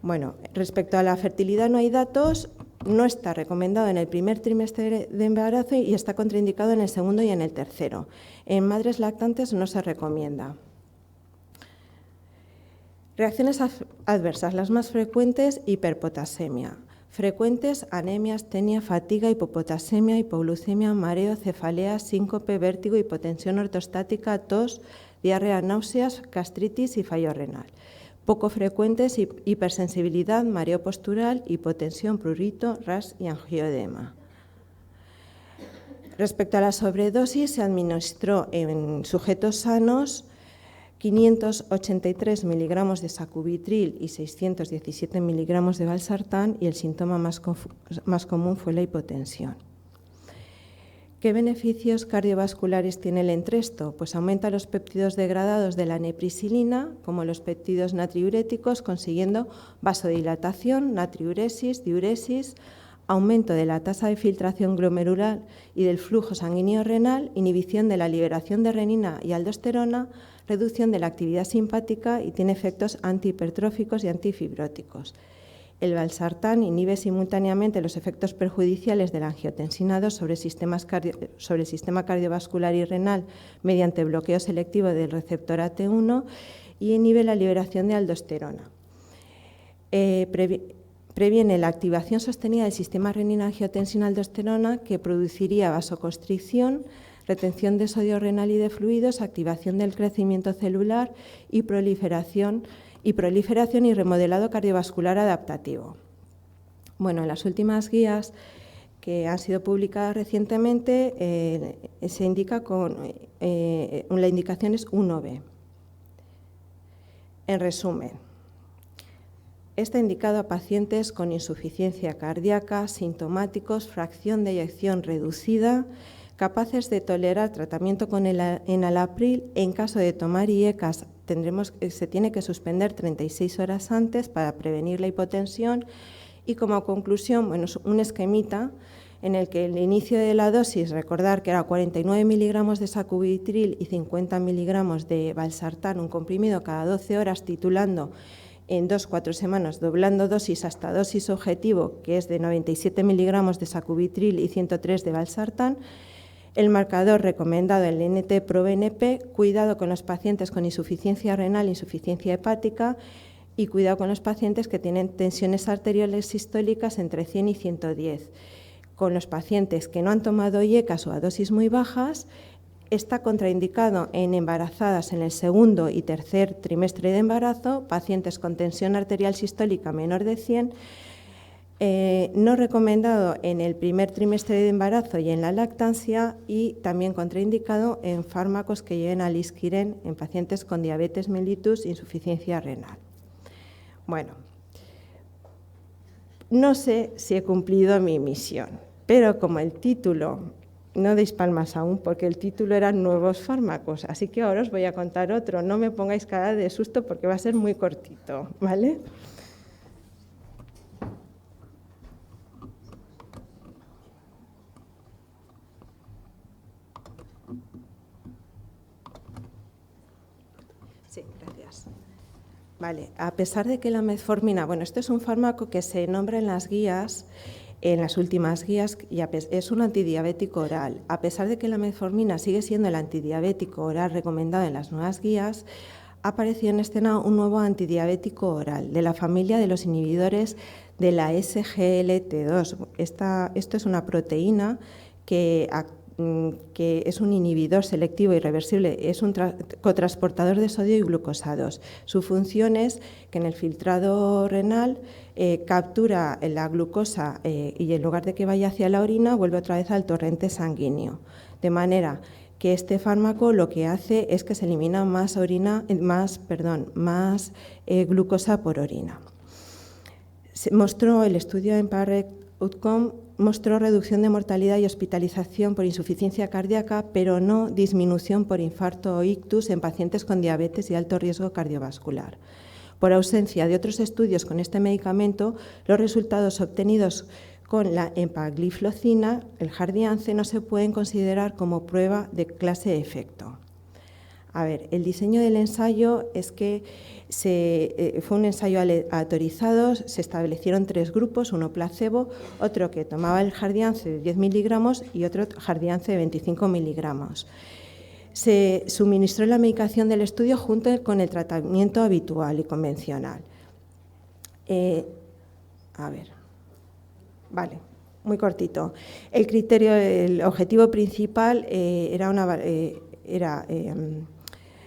Bueno, respecto a la fertilidad no hay datos, no está recomendado en el primer trimestre de embarazo y está contraindicado en el segundo y en el tercero. En madres lactantes no se recomienda. Reacciones adversas, las más frecuentes: hiperpotasemia. Frecuentes: anemia, astenia, fatiga, hipopotasemia, hipoglucemia, mareo, cefalea, síncope, vértigo, hipotensión ortostática, tos, diarrea, náuseas, gastritis y fallo renal. Poco frecuentes: hipersensibilidad, mareo postural, hipotensión, prurito, ras y angioedema. Respecto a la sobredosis, se administró en sujetos sanos 583 miligramos de sacubitril y 617 miligramos de valsartán, y el síntoma más común fue la hipotensión. ¿Qué beneficios cardiovasculares tiene el Entresto? Pues aumenta los péptidos degradados de la neprisilina, como los péptidos natriuréticos, consiguiendo vasodilatación, natriuresis, diuresis, aumento de la tasa de filtración glomerular y del flujo sanguíneo renal, inhibición de la liberación de renina y aldosterona, reducción de la actividad simpática, y tiene efectos antihipertróficos y antifibróticos. El valsartán inhibe simultáneamente los efectos perjudiciales de la angiotensina 2 sobre el sistema cardiovascular y renal mediante bloqueo selectivo del receptor AT1 y inhibe la liberación de aldosterona. Previene la activación sostenida del sistema renina-angiotensina-aldosterona, que produciría vasoconstricción, retención de sodio renal y de fluidos, activación del crecimiento celular y proliferación y remodelado cardiovascular adaptativo. Bueno, en las últimas guías que han sido publicadas recientemente se indica la indicación es 1B. En resumen, está indicado a pacientes con insuficiencia cardíaca, sintomáticos, fracción de eyección reducida, capaces de tolerar tratamiento con enalapril. En caso de tomar IECAS, se tiene que suspender 36 horas antes para prevenir la hipotensión. Y como conclusión, bueno, un esquemita en el que el inicio de la dosis, recordar que era 49 miligramos de sacubitril y 50 miligramos de valsartán, un comprimido cada 12 horas, titulando en 2-4 semanas, doblando dosis hasta dosis objetivo, que es de 97 miligramos de sacubitril y 103 de valsartán. El marcador recomendado, el NT-proBNP, cuidado con los pacientes con insuficiencia renal, insuficiencia hepática, y cuidado con los pacientes que tienen tensiones arteriales sistólicas entre 100 y 110. Con los pacientes que no han tomado IECAS o a dosis muy bajas, está contraindicado en embarazadas en el segundo y tercer trimestre de embarazo, pacientes con tensión arterial sistólica menor de 100, no recomendado en el primer trimestre de embarazo y en la lactancia, y también contraindicado en fármacos que lleven alisquiren en pacientes con diabetes mellitus e insuficiencia renal. Bueno, no sé si he cumplido mi misión, pero como el título, no deis palmas aún, porque el título era Nuevos fármacos, así que ahora os voy a contar otro. No me pongáis cara de susto porque va a ser muy cortito, ¿vale? Sí, gracias. Vale, a pesar de que la metformina, bueno, esto es un fármaco que se nombra en las guías en las últimas guías, y es un antidiabético oral. A pesar de que la metformina sigue siendo el antidiabético oral recomendado en las nuevas guías, ha aparecido en escena un nuevo antidiabético oral de la familia de los inhibidores de la SGLT2. Esto es una proteína que es un inhibidor selectivo irreversible, es un cotransportador de sodio y glucosados. Su función es que en el filtrado renal captura la glucosa y en lugar de que vaya hacia la orina, vuelve otra vez al torrente sanguíneo. De manera que este fármaco lo que hace es que se elimina más glucosa por orina. Se mostró el estudio Empower Outcome, mostró reducción de mortalidad y hospitalización por insuficiencia cardíaca, pero no disminución por infarto o ictus en pacientes con diabetes y alto riesgo cardiovascular. Por ausencia de otros estudios con este medicamento, los resultados obtenidos con la empagliflozina, el Jardiance, no se pueden considerar como prueba de clase de efecto. A ver, el diseño del ensayo es que fue un ensayo aleatorizado, se establecieron 3 grupos, uno placebo, otro que tomaba el Jardiance de 10 miligramos y otro Jardiance de 25 miligramos. Se suministró la medicación del estudio junto con el tratamiento habitual y convencional. Vale, muy cortito. El objetivo principal era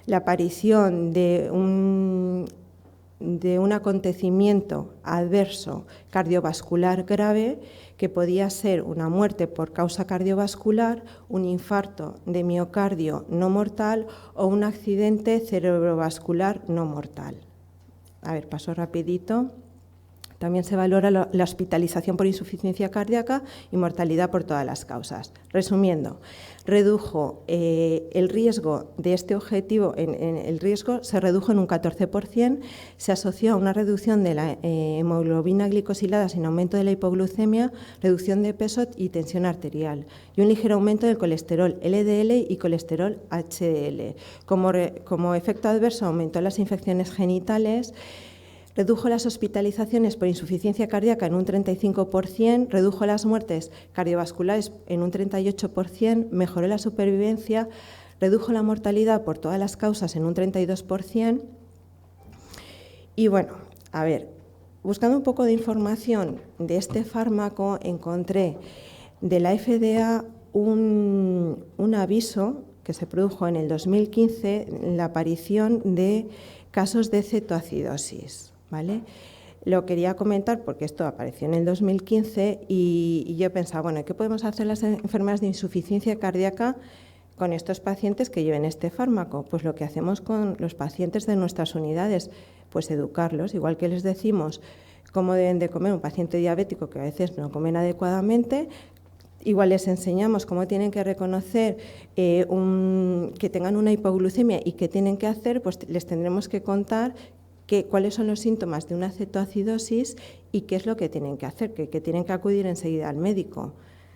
la aparición de un acontecimiento adverso cardiovascular grave que podía ser una muerte por causa cardiovascular, un infarto de miocardio no mortal o un accidente cerebrovascular no mortal. A ver, paso rapidito. También se valora la hospitalización por insuficiencia cardíaca y mortalidad por todas las causas. Resumiendo, redujo el riesgo de este objetivo, el riesgo se redujo en un 14%, se asoció a una reducción de la hemoglobina glicosilada sin aumento de la hipoglucemia, reducción de peso y tensión arterial, y un ligero aumento del colesterol LDL y colesterol HDL. Como efecto adverso aumentó las infecciones genitales, redujo las hospitalizaciones por insuficiencia cardíaca en un 35%, redujo las muertes cardiovasculares en un 38%, mejoró la supervivencia, redujo la mortalidad por todas las causas en un 32%. Y bueno, a ver, buscando un poco de información de este fármaco, encontré de la FDA un aviso que se produjo en el 2015, la aparición de casos de cetoacidosis. ¿Vale? Lo quería comentar porque esto apareció en el 2015 y yo pensaba, bueno, ¿qué podemos hacer las enfermeras de insuficiencia cardíaca con estos pacientes que lleven este fármaco? Pues lo que hacemos con los pacientes de nuestras unidades, pues educarlos, igual que les decimos cómo deben de comer un paciente diabético que a veces no comen adecuadamente. Igual les enseñamos cómo tienen que reconocer que tengan una hipoglucemia y qué tienen que hacer, pues les tendremos que contar cuáles son los síntomas de una cetoacidosis y qué es lo que tienen que hacer, que tienen que acudir enseguida al médico.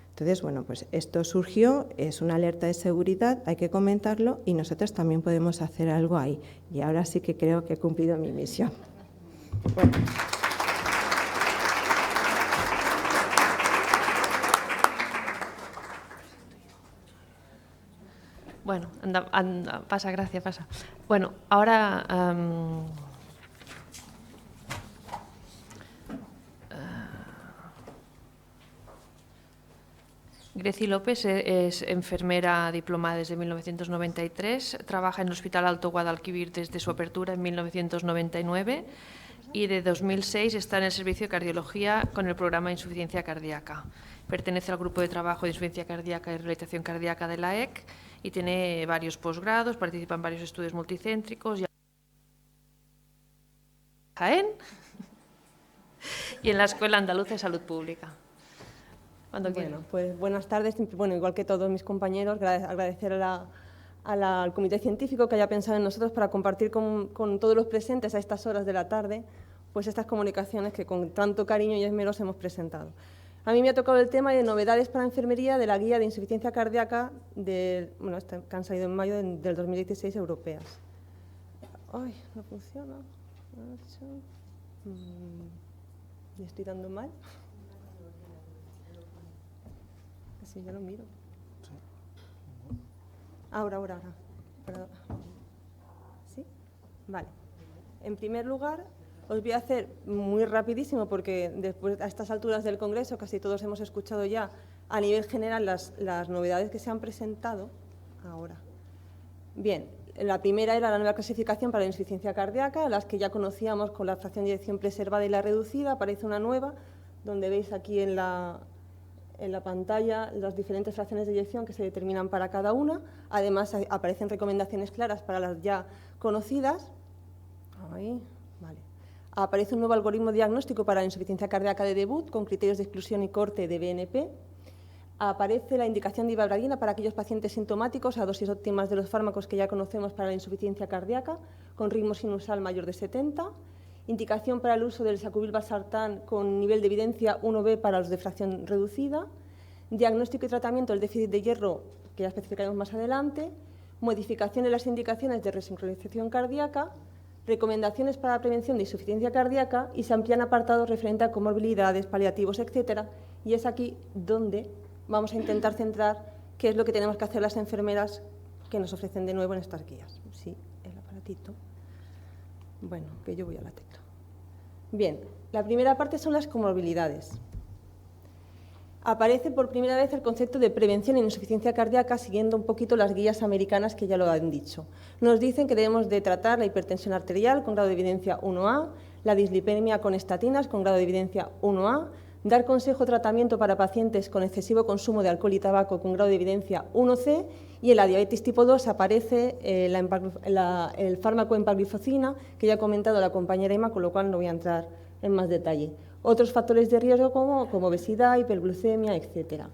Entonces, bueno, pues esto surgió, es una alerta de seguridad, hay que comentarlo y nosotros también podemos hacer algo ahí. Y ahora sí que creo que he cumplido mi misión. Bueno. Bueno, anda, pasa, gracias, pasa. Bueno, ahora Greci López es enfermera diplomada desde 1993, trabaja en el Hospital Alto Guadalquivir desde su apertura en 1999 y de 2006 está en el servicio de cardiología con el programa de insuficiencia cardíaca. Pertenece al grupo de trabajo de insuficiencia cardíaca y rehabilitación cardíaca de la EC y tiene varios posgrados, participa en varios estudios multicéntricos y Jaén y en la Escuela Andaluza de Salud Pública. Bueno, pues buenas tardes. Bueno, igual que todos mis compañeros, agradecer al comité científico que haya pensado en nosotros para compartir con todos los presentes a estas horas de la tarde pues estas comunicaciones que con tanto cariño y esmero hemos presentado. A mí me ha tocado el tema de novedades para enfermería de la guía de insuficiencia cardíaca que han salido en mayo del 2016 europeas. Ay, no funciona. ¿Me estoy dando mal? Sí, ya lo miro. Ahora. Perdón. ¿Sí? Vale. En primer lugar, os voy a hacer muy rapidísimo, porque después, a estas alturas del Congreso, casi todos hemos escuchado ya a nivel general las novedades que se han presentado ahora. Bien, la primera era la nueva clasificación para la insuficiencia cardíaca, las que ya conocíamos con la fracción de eyección preservada y la reducida. Aparece una nueva, donde veis aquí en la pantalla las diferentes fracciones de eyección que se determinan para cada una. Además, aparecen recomendaciones claras para las ya conocidas. Ahí, vale. Aparece un nuevo algoritmo diagnóstico para la insuficiencia cardíaca de debut, con criterios de exclusión y corte de BNP. Aparece la indicación de ivabradina para aquellos pacientes sintomáticos a dosis óptimas de los fármacos que ya conocemos para la insuficiencia cardíaca, con ritmo sinusal mayor de 70. Indicación para el uso del sacubil-valsartán con nivel de evidencia 1B para los de fracción reducida. Diagnóstico y tratamiento del déficit de hierro, que ya especificaremos más adelante. Modificación de las indicaciones de resincronización cardíaca. Recomendaciones para la prevención de insuficiencia cardíaca, y se amplían apartados referentes a comorbilidades, paliativos, etcétera. Y es aquí donde vamos a intentar centrar qué es lo que tenemos que hacer las enfermeras que nos ofrecen de nuevo en estas guías. Sí, el aparatito. Bueno, que yo voy a la tecla. Bien, la primera parte son las comorbilidades. Aparece por primera vez el concepto de prevención en insuficiencia cardíaca, siguiendo un poquito las guías americanas que ya lo han dicho. Nos dicen que debemos de tratar la hipertensión arterial con grado de evidencia 1A, la dislipemia con estatinas con grado de evidencia 1A, dar consejo o tratamiento para pacientes con excesivo consumo de alcohol y tabaco con grado de evidencia 1C, y en la diabetes tipo 2 aparece el fármaco empagliflozina, que ya ha comentado la compañera Ima, con lo cual no voy a entrar en más detalle. Otros factores de riesgo como obesidad, hiperglucemia, etcétera.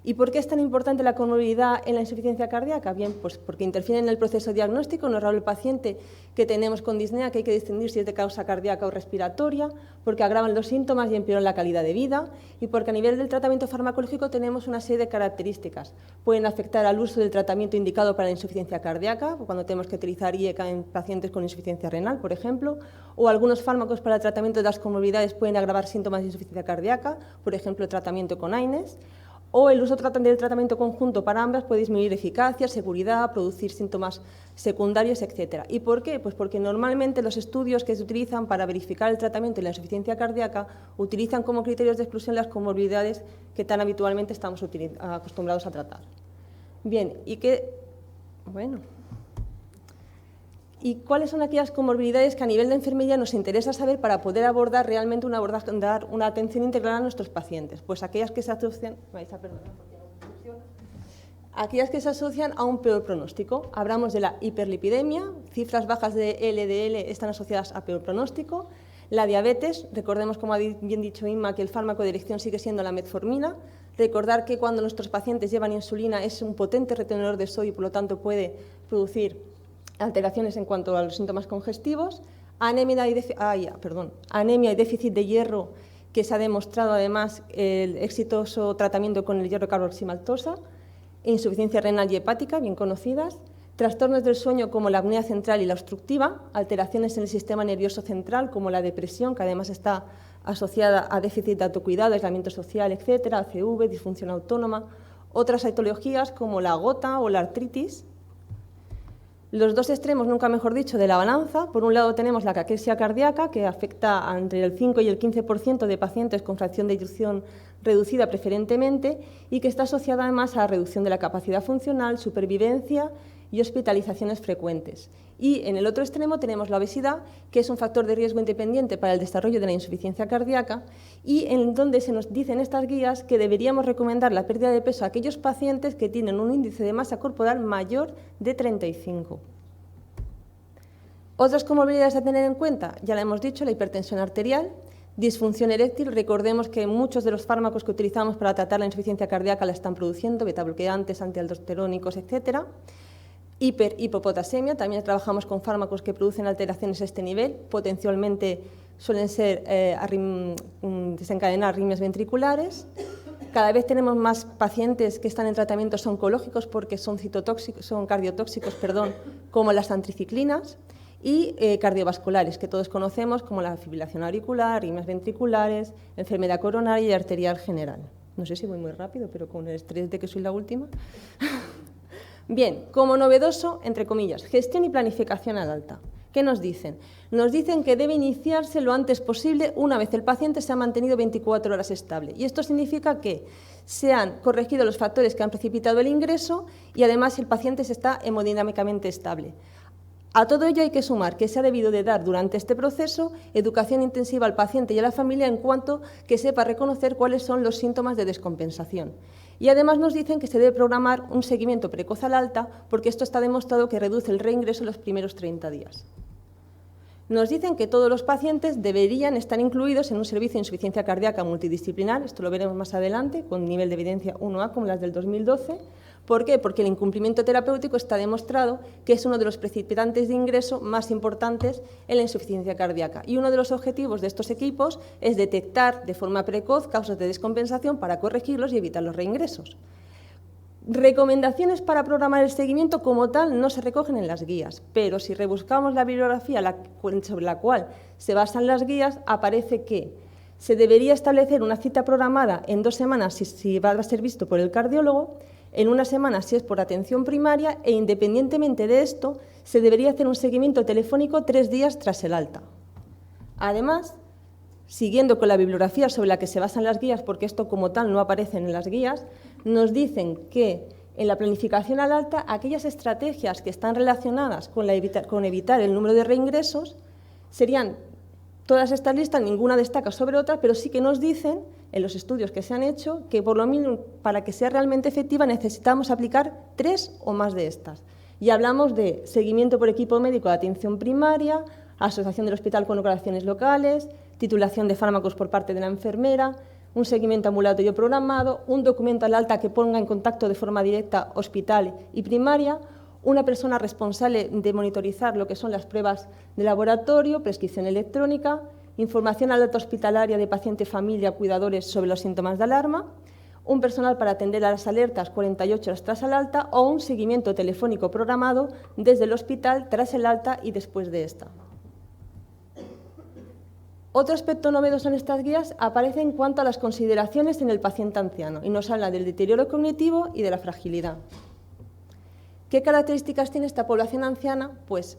¿Y por qué es tan importante la comorbilidad en la insuficiencia cardíaca? Bien, pues porque interfiere en el proceso diagnóstico. No es raro el paciente que tenemos con disnea, que hay que distinguir si es de causa cardíaca o respiratoria, porque agravan los síntomas y empeoran la calidad de vida, y porque a nivel del tratamiento farmacológico tenemos una serie de características. Pueden afectar al uso del tratamiento indicado para la insuficiencia cardíaca, cuando tenemos que utilizar IECA en pacientes con insuficiencia renal, por ejemplo, o algunos fármacos para el tratamiento de las comorbilidades pueden agravar síntomas de insuficiencia cardíaca, por ejemplo, el tratamiento con AINES. O el uso del tratamiento conjunto para ambas puede disminuir eficacia, seguridad, producir síntomas secundarios, etc. ¿Y por qué? Pues porque normalmente los estudios que se utilizan para verificar el tratamiento de la insuficiencia cardíaca utilizan como criterios de exclusión las comorbilidades que tan habitualmente estamos acostumbrados a tratar. Bien, ¿y cuáles son aquellas comorbilidades que a nivel de enfermería nos interesa saber para poder abordar realmente dar una atención integral a nuestros pacientes? Pues aquellas que se asocian, a un peor pronóstico. Hablamos de la hiperlipidemia, cifras bajas de LDL están asociadas a peor pronóstico. La diabetes, recordemos, como ha bien dicho Inma, que el fármaco de elección sigue siendo la metformina. Recordar que cuando nuestros pacientes llevan insulina es un potente retenedor de sodio y por lo tanto puede producir alteraciones en cuanto a los síntomas congestivos. Anemia y déficit de hierro, que se ha demostrado además el exitoso tratamiento con el hierro carboximaltosa. Insuficiencia renal y hepática, bien conocidas. Trastornos del sueño como la apnea central y la obstructiva. Alteraciones en el sistema nervioso central como la depresión, que además está asociada a déficit de autocuidado, aislamiento social, etcétera, ACV, disfunción autónoma. Otras etiologías como la gota o la artritis. Los dos extremos, nunca mejor dicho, de la balanza. Por un lado tenemos la caquexia cardíaca, que afecta entre el 5 y el 15% de pacientes con fracción de eyección reducida preferentemente, y que está asociada además a la reducción de la capacidad funcional, supervivencia y hospitalizaciones frecuentes. Y en el otro extremo tenemos la obesidad, que es un factor de riesgo independiente para el desarrollo de la insuficiencia cardíaca, y en donde se nos dicen estas guías que deberíamos recomendar la pérdida de peso a aquellos pacientes que tienen un índice de masa corporal mayor de 35. Otras comorbilidades a tener en cuenta, ya la hemos dicho, la hipertensión arterial, disfunción eréctil. Recordemos que muchos de los fármacos que utilizamos para tratar la insuficiencia cardíaca la están produciendo, betabloqueantes, antialdosterónicos, etcétera. Hipopotasemia, también trabajamos con fármacos que producen alteraciones a este nivel, potencialmente suelen desencadenar arritmias ventriculares. Cada vez tenemos más pacientes que están en tratamientos oncológicos porque son cardiotóxicos, como las antriciclinas, y cardiovasculares, que todos conocemos como la fibrilación auricular, arritmias ventriculares, enfermedad coronaria y arterial general. No sé si voy muy rápido, pero con el estrés de que soy la última. Bien, como novedoso, entre comillas, gestión y planificación al alta. ¿Qué nos dicen? Nos dicen que debe iniciarse lo antes posible una vez el paciente se ha mantenido 24 horas estable. Y esto significa que se han corregido los factores que han precipitado el ingreso y además el paciente se está hemodinámicamente estable. A todo ello hay que sumar que se ha debido de dar durante este proceso educación intensiva al paciente y a la familia en cuanto que sepa reconocer cuáles son los síntomas de descompensación. Y además nos dicen que se debe programar un seguimiento precoz al alta porque esto está demostrado que reduce el reingreso en los primeros 30 días. Nos dicen que todos los pacientes deberían estar incluidos en un servicio de insuficiencia cardíaca multidisciplinar, esto lo veremos más adelante, con nivel de evidencia 1A como las del 2012. ¿Por qué? Porque el incumplimiento terapéutico está demostrado que es uno de los precipitantes de ingreso más importantes en la insuficiencia cardíaca. Y uno de los objetivos de estos equipos es detectar de forma precoz causas de descompensación para corregirlos y evitar los reingresos. Recomendaciones para programar el seguimiento como tal no se recogen en las guías, pero si rebuscamos la bibliografía sobre la cual se basan las guías, aparece que se debería establecer una cita programada en 2 semanas si va a ser visto por el cardiólogo, en 1 semana si es por atención primaria e independientemente de esto, se debería hacer un seguimiento telefónico 3 días tras el alta. Además, siguiendo con la bibliografía sobre la que se basan las guías, porque esto como tal no aparece en las guías, nos dicen que en la planificación al alta aquellas estrategias que están relacionadas con evitar el número de reingresos serían todas estas listas, ninguna destaca sobre otra, pero sí que nos dicen en los estudios que se han hecho que por lo menos para que sea realmente efectiva necesitamos aplicar 3 o más de estas. Y hablamos de seguimiento por equipo médico de atención primaria, asociación del hospital con operaciones locales, titulación de fármacos por parte de la enfermera, un seguimiento ambulatorio programado, un documento al alta que ponga en contacto de forma directa hospital y primaria, una persona responsable de monitorizar lo que son las pruebas de laboratorio, prescripción electrónica, información al alta hospitalaria de paciente, familia, cuidadores sobre los síntomas de alarma, un personal para atender a las alertas 48 horas tras el alta o un seguimiento telefónico programado desde el hospital tras el alta y después de esta. Otro aspecto novedoso en estas guías aparece en cuanto a las consideraciones en el paciente anciano y nos habla del deterioro cognitivo y de la fragilidad. ¿Qué características tiene esta población anciana? Pues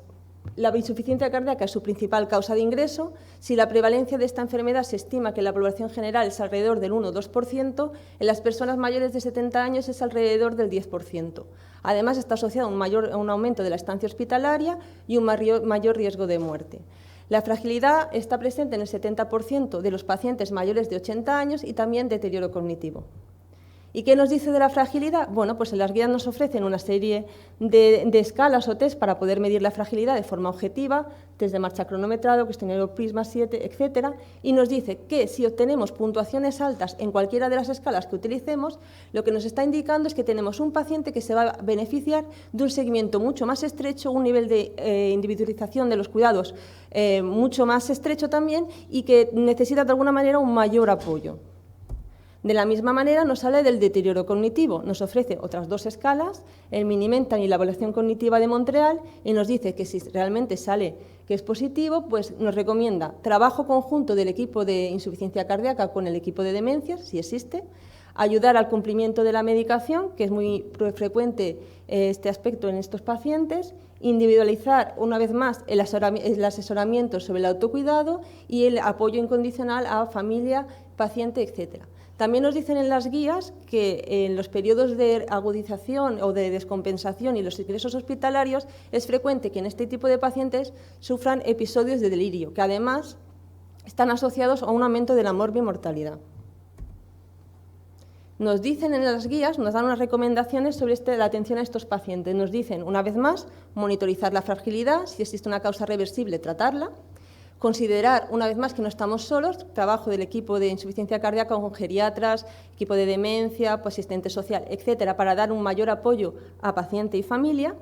la insuficiencia cardíaca es su principal causa de ingreso. Si la prevalencia de esta enfermedad se estima que en la población general es alrededor del 1 o 2%, en las personas mayores de 70 años es alrededor del 10%. Además, está asociado a un aumento de la estancia hospitalaria y un mayor riesgo de muerte. La fragilidad está presente en el 70% de los pacientes mayores de 80 años y también deterioro cognitivo. ¿Y qué nos dice de la fragilidad? Bueno, pues en las guías nos ofrecen una serie de escalas o test para poder medir la fragilidad de forma objetiva, test de marcha cronometrado, cuestionario Prisma 7, etcétera, y nos dice que si obtenemos puntuaciones altas en cualquiera de las escalas que utilicemos, lo que nos está indicando es que tenemos un paciente que se va a beneficiar de un seguimiento mucho más estrecho, un nivel de individualización de los cuidados mucho más estrecho también y que necesita de alguna manera un mayor apoyo. De la misma manera nos habla del deterioro cognitivo, nos ofrece otras 2 escalas, el Minimental y la evaluación cognitiva de Montreal, y nos dice que si realmente sale que es positivo, pues nos recomienda trabajo conjunto del equipo de insuficiencia cardíaca con el equipo de demencias, si existe, ayudar al cumplimiento de la medicación, que es muy frecuente este aspecto en estos pacientes, individualizar una vez más el asesoramiento sobre el autocuidado y el apoyo incondicional a familia, paciente, etcétera. También nos dicen en las guías que en los periodos de agudización o de descompensación y los ingresos hospitalarios es frecuente que en este tipo de pacientes sufran episodios de delirio, que además están asociados a un aumento de la morbimortalidad. Nos dicen en las guías, nos dan unas recomendaciones sobre la atención a estos pacientes. Nos dicen, una vez más, monitorizar la fragilidad, si existe una causa reversible, tratarla. Considerar, una vez más, que no estamos solos, trabajo del equipo de insuficiencia cardíaca con geriatras, equipo de demencia, asistente social, etcétera, para dar un mayor apoyo a paciente y familia.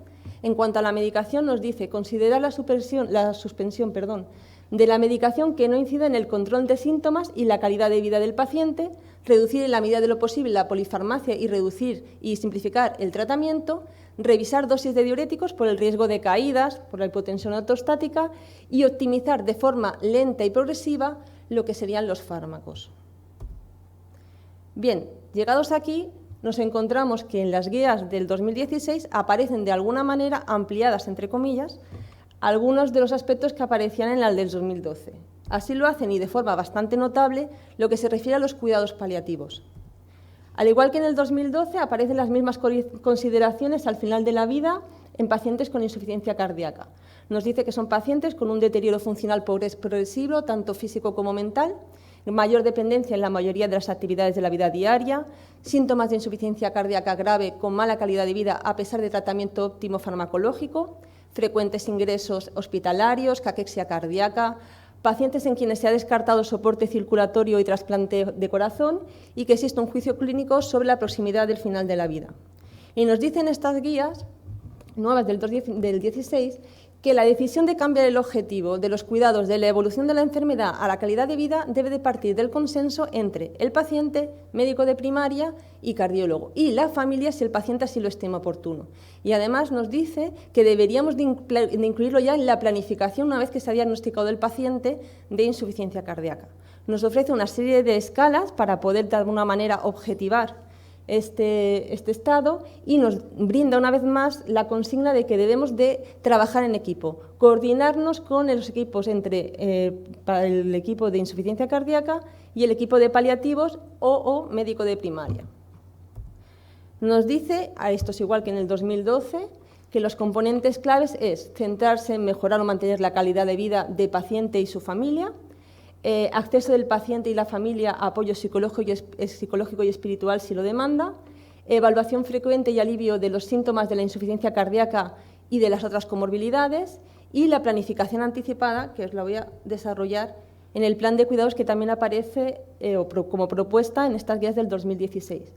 En cuanto a la medicación, nos dice considerar la suspensión de la medicación que no incida en el control de síntomas y la calidad de vida del paciente, reducir en la medida de lo posible la polifarmacia y reducir y simplificar el tratamiento, revisar dosis de diuréticos por el riesgo de caídas, por la hipotensión ortostática y optimizar de forma lenta y progresiva lo que serían los fármacos. Bien, Llegados aquí, nos encontramos que en las guías del 2016 aparecen de alguna manera ampliadas, entre comillas, algunos de los aspectos que aparecían en la del 2012. Así lo hacen, y de forma bastante notable, lo que se refiere a los cuidados paliativos. Al igual que en el 2012, aparecen las mismas consideraciones al final de la vida en pacientes con insuficiencia cardíaca. Nos dice que son pacientes con un deterioro funcional progresivo, tanto físico como mental, mayor dependencia en la mayoría de las actividades de la vida diaria, síntomas de insuficiencia cardíaca grave con mala calidad de vida a pesar de tratamiento óptimo farmacológico, frecuentes ingresos hospitalarios, caquexia cardíaca, pacientes en quienes se ha descartado soporte circulatorio y trasplante de corazón y que existe un juicio clínico sobre la proximidad del final de la vida. Y nos dicen estas guías nuevas del 16 que la decisión de cambiar el objetivo de los cuidados de la evolución de la enfermedad a la calidad de vida debe de partir del consenso entre el paciente, médico de primaria y cardiólogo, y la familia si el paciente así lo estima oportuno. Y además nos dice que deberíamos de incluirlo ya en la planificación una vez que se ha diagnosticado el paciente de insuficiencia cardíaca. Nos ofrece una serie de escalas para poder de alguna manera objetivar este estado y nos brinda una vez más la consigna de que debemos de trabajar en equipo, coordinarnos con los equipos para el equipo de insuficiencia cardíaca y el equipo de paliativos o médico de primaria. Nos dice, a esto es igual que en el 2012, que los componentes claves es centrarse en mejorar o mantener la calidad de vida de paciente y su familia, acceso del paciente y la familia a apoyo psicológico y espiritual si lo demanda, evaluación frecuente y alivio de los síntomas de la insuficiencia cardíaca y de las otras comorbilidades, y la planificación anticipada, que os la voy a desarrollar en el plan de cuidados que también aparece como propuesta en estas guías del 2016.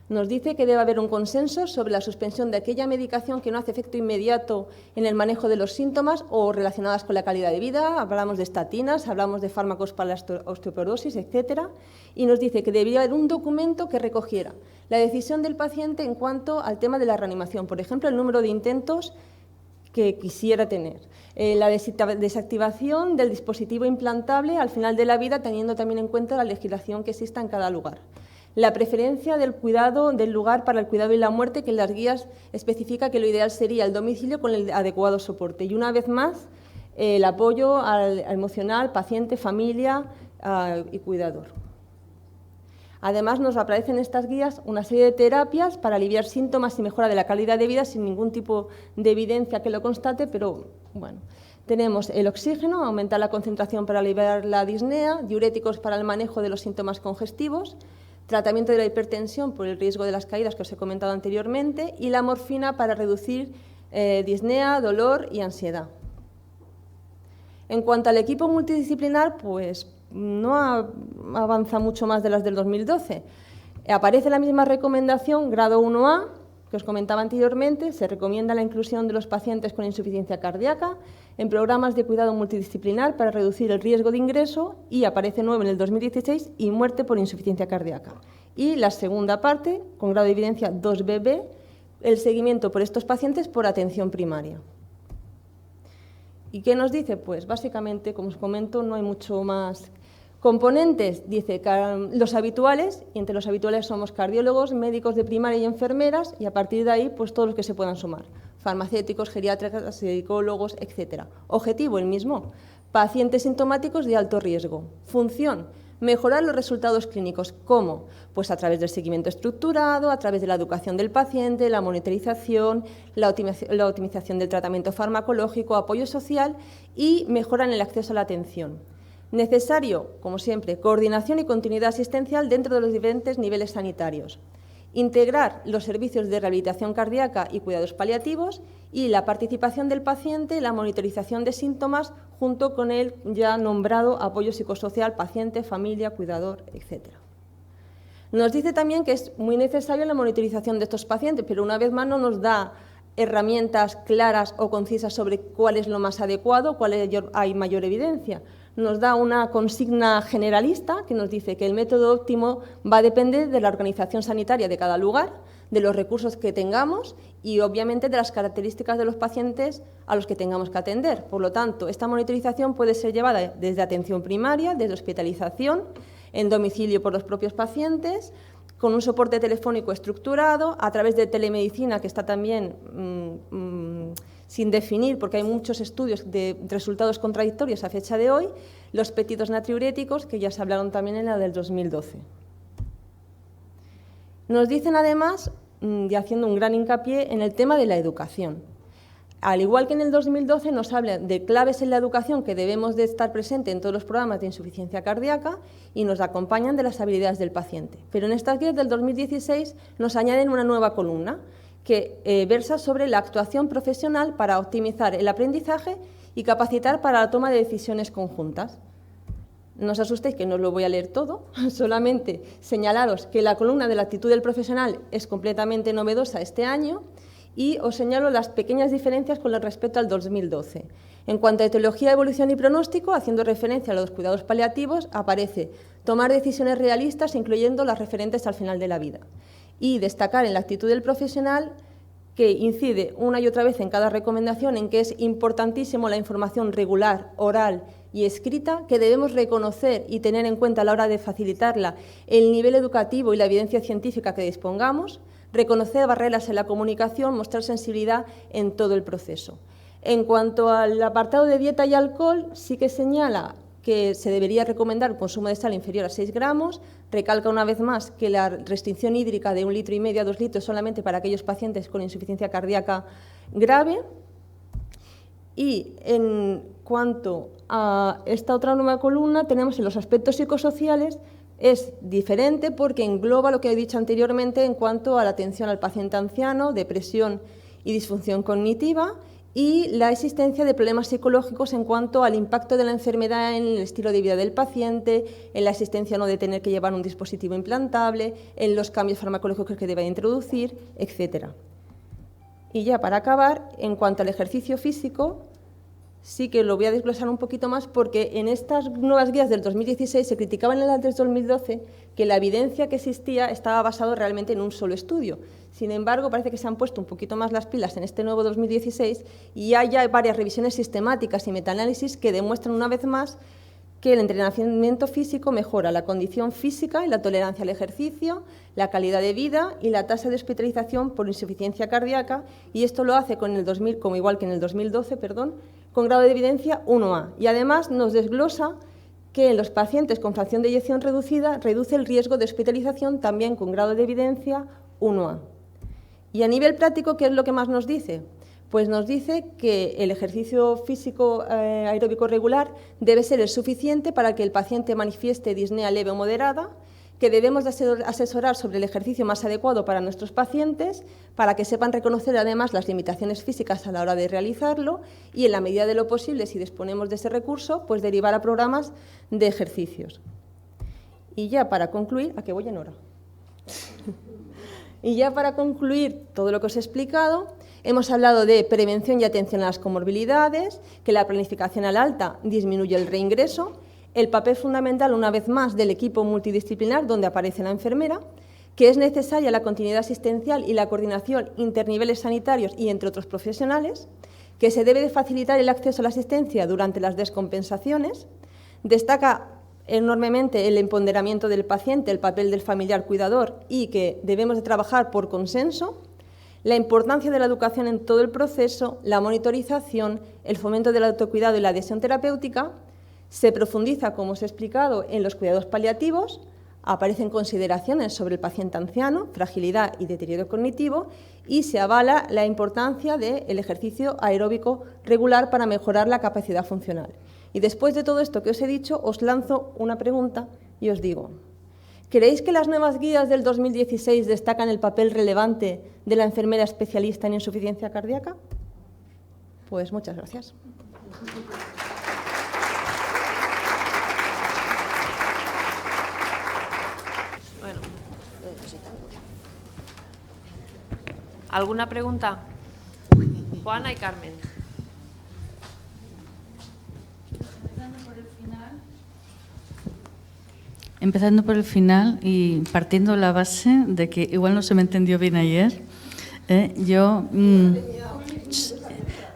Nos dice que debe haber un consenso sobre la suspensión de aquella medicación que no hace efecto inmediato en el manejo de los síntomas o relacionadas con la calidad de vida. Hablamos de estatinas, hablamos de fármacos para la osteoporosis, etcétera. Y nos dice que debería haber un documento que recogiera la decisión del paciente en cuanto al tema de la reanimación. Por ejemplo, el número de intentos que quisiera tener, la desactivación del dispositivo implantable al final de la vida, teniendo también en cuenta la legislación que exista en cada lugar. La preferencia del cuidado del lugar para el cuidado y la muerte, que en las guías especifica que lo ideal sería el domicilio con el adecuado soporte. Y una vez más, el apoyo emocional, paciente, familia y cuidador. Además, nos aparecen en estas guías una serie de terapias para aliviar síntomas y mejora de la calidad de vida sin ningún tipo de evidencia que lo constate, pero bueno. Tenemos el oxígeno, aumentar la concentración para aliviar la disnea, diuréticos para el manejo de los síntomas congestivos, tratamiento de la hipertensión por el riesgo de las caídas que os he comentado anteriormente y la morfina para reducir disnea, dolor y ansiedad. En cuanto al equipo multidisciplinar, pues no avanza mucho más de las del 2012. Aparece la misma recomendación, grado 1A, que os comentaba anteriormente. Se recomienda la inclusión de los pacientes con insuficiencia cardíaca en programas de cuidado multidisciplinar para reducir el riesgo de ingreso, y aparece nuevo en el 2016, y muerte por insuficiencia cardíaca. Y la segunda parte, con grado de evidencia 2BB, el seguimiento por estos pacientes por atención primaria. ¿Y qué nos dice? Pues básicamente, como os comento, no hay mucho más. Componentes, dice los habituales, y entre los habituales somos cardiólogos, médicos de primaria y enfermeras, y a partir de ahí, pues todos los que se puedan sumar, farmacéuticos, geriatras, psicólogos, etc. Objetivo, el mismo, pacientes sintomáticos de alto riesgo. Función, mejorar los resultados clínicos. ¿Cómo? Pues a través del seguimiento estructurado, a través de la educación del paciente, la monitorización, la optimización del tratamiento farmacológico, apoyo social y mejora en el acceso a la atención. Necesario, como siempre, coordinación y continuidad asistencial dentro de los diferentes niveles sanitarios. Integrar los servicios de rehabilitación cardíaca y cuidados paliativos y la participación del paciente, la monitorización de síntomas, junto con el ya nombrado apoyo psicosocial, paciente, familia, cuidador, etc. Nos dice también que es muy necesaria la monitorización de estos pacientes, pero una vez más no nos da herramientas claras o concisas sobre cuál es lo más adecuado, cuál hay mayor evidencia. Nos da una consigna generalista que nos dice que el método óptimo va a depender de la organización sanitaria de cada lugar, de los recursos que tengamos y, obviamente, de las características de los pacientes a los que tengamos que atender. Por lo tanto, esta monitorización puede ser llevada desde atención primaria, desde hospitalización, en domicilio por los propios pacientes, con un soporte telefónico estructurado, a través de telemedicina, que está también sin definir, porque hay muchos estudios de resultados contradictorios a fecha de hoy, los péptidos natriuréticos, que ya se hablaron también en la del 2012. Nos dicen además, y haciendo un gran hincapié, en el tema de la educación. Al igual que en el 2012 nos hablan de claves en la educación que debemos de estar presentes en todos los programas de insuficiencia cardíaca y nos acompañan de las habilidades del paciente. Pero en estas guías del 2016 nos añaden una nueva columna que versa sobre la actuación profesional para optimizar el aprendizaje y capacitar para la toma de decisiones conjuntas. No os asustéis que no os lo voy a leer todo, solamente señalaros que la columna de la actitud del profesional es completamente novedosa este año y os señalo las pequeñas diferencias con respecto al 2012. En cuanto a etiología, evolución y pronóstico, haciendo referencia a los cuidados paliativos, aparece tomar decisiones realistas, incluyendo las referentes al final de la vida. Y destacar en la actitud del profesional que incide una y otra vez en cada recomendación en que es importantísimo la información regular, oral y escrita, que debemos reconocer y tener en cuenta a la hora de facilitarla el nivel educativo y la evidencia científica que dispongamos, reconocer barreras en la comunicación, mostrar sensibilidad en todo el proceso. En cuanto al apartado de dieta y alcohol, sí que señala que se debería recomendar un consumo de sal inferior a 6 gramos, recalca una vez más que la restricción hídrica de 1,5 litros a 2 litros solamente para aquellos pacientes con insuficiencia cardíaca grave. Y en cuanto a esta otra nueva columna, tenemos en los aspectos psicosociales, es diferente porque engloba lo que he dicho anteriormente en cuanto a la atención al paciente anciano, depresión y disfunción cognitiva, y la existencia de problemas psicológicos en cuanto al impacto de la enfermedad en el estilo de vida del paciente, en la existencia no de tener que llevar un dispositivo implantable, en los cambios farmacológicos que debe introducir, etc. Y ya para acabar, en cuanto al ejercicio físico, sí que lo voy a desglosar un poquito más porque en estas nuevas guías del 2016 se criticaba en las del 2012 que la evidencia que existía estaba basada realmente en un solo estudio. Sin embargo, parece que se han puesto un poquito más las pilas en este nuevo 2016 y hay ya varias revisiones sistemáticas y metaanálisis que demuestran una vez más que el entrenamiento físico mejora la condición física y la tolerancia al ejercicio, la calidad de vida y la tasa de hospitalización por insuficiencia cardíaca, y esto lo hace con el 2000, como igual que en el 2012, con grado de evidencia 1A. Y además nos desglosa que en los pacientes con fracción de eyección reducida reduce el riesgo de hospitalización también con grado de evidencia 1A. Y a nivel práctico, ¿qué es lo que más nos dice? Pues nos dice que el ejercicio físico aeróbico regular debe ser el suficiente para que el paciente manifieste disnea leve o moderada, que debemos de asesorar sobre el ejercicio más adecuado para nuestros pacientes, para que sepan reconocer además las limitaciones físicas a la hora de realizarlo y, en la medida de lo posible, si disponemos de ese recurso, pues derivar a programas de ejercicios. Y ya para concluir, ¿a qué voy en hora? Y ya para concluir todo lo que os he explicado, hemos hablado de prevención y atención a las comorbilidades, que la planificación al alta disminuye el reingreso, el papel fundamental, una vez más, del equipo multidisciplinar, donde aparece la enfermera, que es necesaria la continuidad asistencial y la coordinación interniveles sanitarios y entre otros profesionales, que se debe de facilitar el acceso a la asistencia durante las descompensaciones, destaca enormemente el empoderamiento del paciente, el papel del familiar cuidador y que debemos de trabajar por consenso, la importancia de la educación en todo el proceso, la monitorización, el fomento del autocuidado y la adhesión terapéutica. Se profundiza, como os he explicado, en los cuidados paliativos, aparecen consideraciones sobre el paciente anciano, fragilidad y deterioro cognitivo, y se avala la importancia del ejercicio aeróbico regular para mejorar la capacidad funcional. Y después de todo esto que os he dicho, os lanzo una pregunta y os digo, ¿creéis que las nuevas guías del 2016 destacan el papel relevante de la enfermera especialista en insuficiencia cardíaca? Pues muchas gracias. Bueno, ¿alguna pregunta? Juana y Carmen. Empezando por el final y partiendo de la base de que igual no se me entendió bien ayer,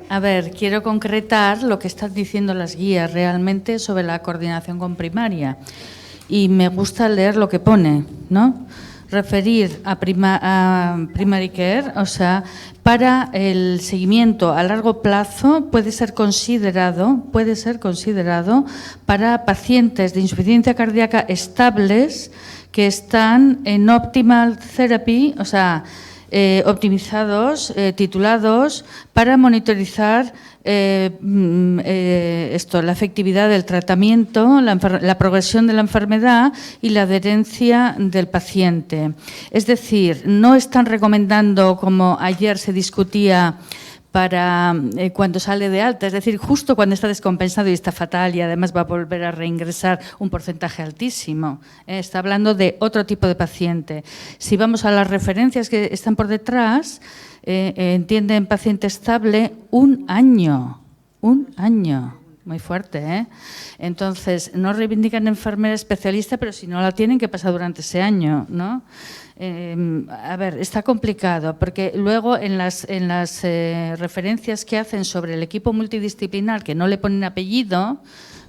a ver, quiero concretar lo que están diciendo las guías realmente sobre la coordinación con primaria y me gusta leer lo que pone, ¿no? referir a primary care, o sea, para el seguimiento a largo plazo puede ser considerado para pacientes de insuficiencia cardíaca estables que están en optimal therapy, o sea, optimizados, titulados para monitorizar la efectividad del tratamiento, la progresión de la enfermedad y la adherencia del paciente. Es decir, no están recomendando, como ayer se discutía, para cuando sale de alta, es decir, justo cuando está descompensado y está fatal y además va a volver a reingresar un porcentaje altísimo. Está hablando de otro tipo de paciente. Si vamos a las referencias que están por detrás, entienden paciente estable 1 año. 1 año. Muy fuerte, ¿eh? Entonces, no reivindican enfermera especialista, pero si no la tienen, ¿qué pasa durante ese año, no? A ver, está complicado, porque luego en las referencias que hacen sobre el equipo multidisciplinar, que no le ponen apellido,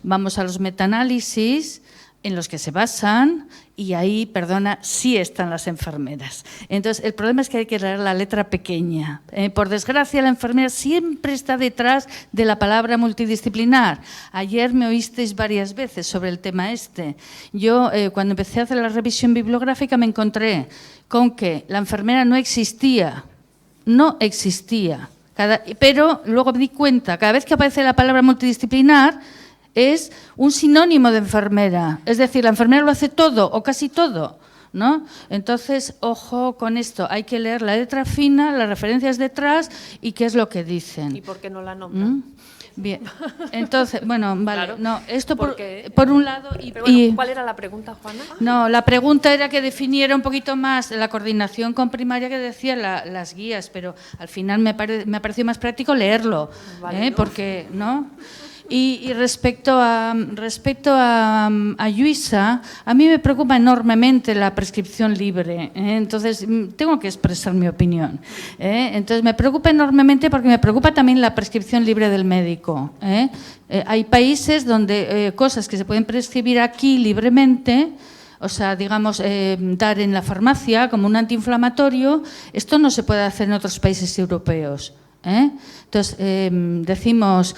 vamos a los metaanálisis en los que se basan y ahí, perdona, sí están las enfermeras. Entonces, el problema es que hay que leer la letra pequeña. Por desgracia, la enfermera siempre está detrás de la palabra multidisciplinar. Ayer me oísteis varias veces sobre el tema este. Yo, cuando empecé a hacer la revisión bibliográfica, me encontré con que la enfermera no existía. Pero luego me di cuenta, cada vez que aparece la palabra multidisciplinar, es un sinónimo de enfermera, es decir, la enfermera lo hace todo o casi todo, ¿no? Entonces, ojo con esto, hay que leer la letra fina, las referencias detrás y qué es lo que dicen. ¿Y por qué no la nombran? Bien, entonces, bueno, vale, Claro, no, esto por un lado Pero bueno, ¿cuál era la pregunta, Juana? No, la pregunta era que definiera un poquito más la coordinación con primaria que decía las guías, pero al final me ha parecido más práctico leerlo, Vale, ¿no? Porque, ¿no? Y respecto a Lluïsa, a mí me preocupa enormemente la prescripción libre, entonces tengo que expresar mi opinión. Entonces me preocupa enormemente porque me preocupa también la prescripción libre del médico. Hay países donde cosas que se pueden prescribir aquí libremente, o sea, digamos, dar en la farmacia como un antiinflamatorio, esto no se puede hacer en otros países europeos. Entonces, decimos,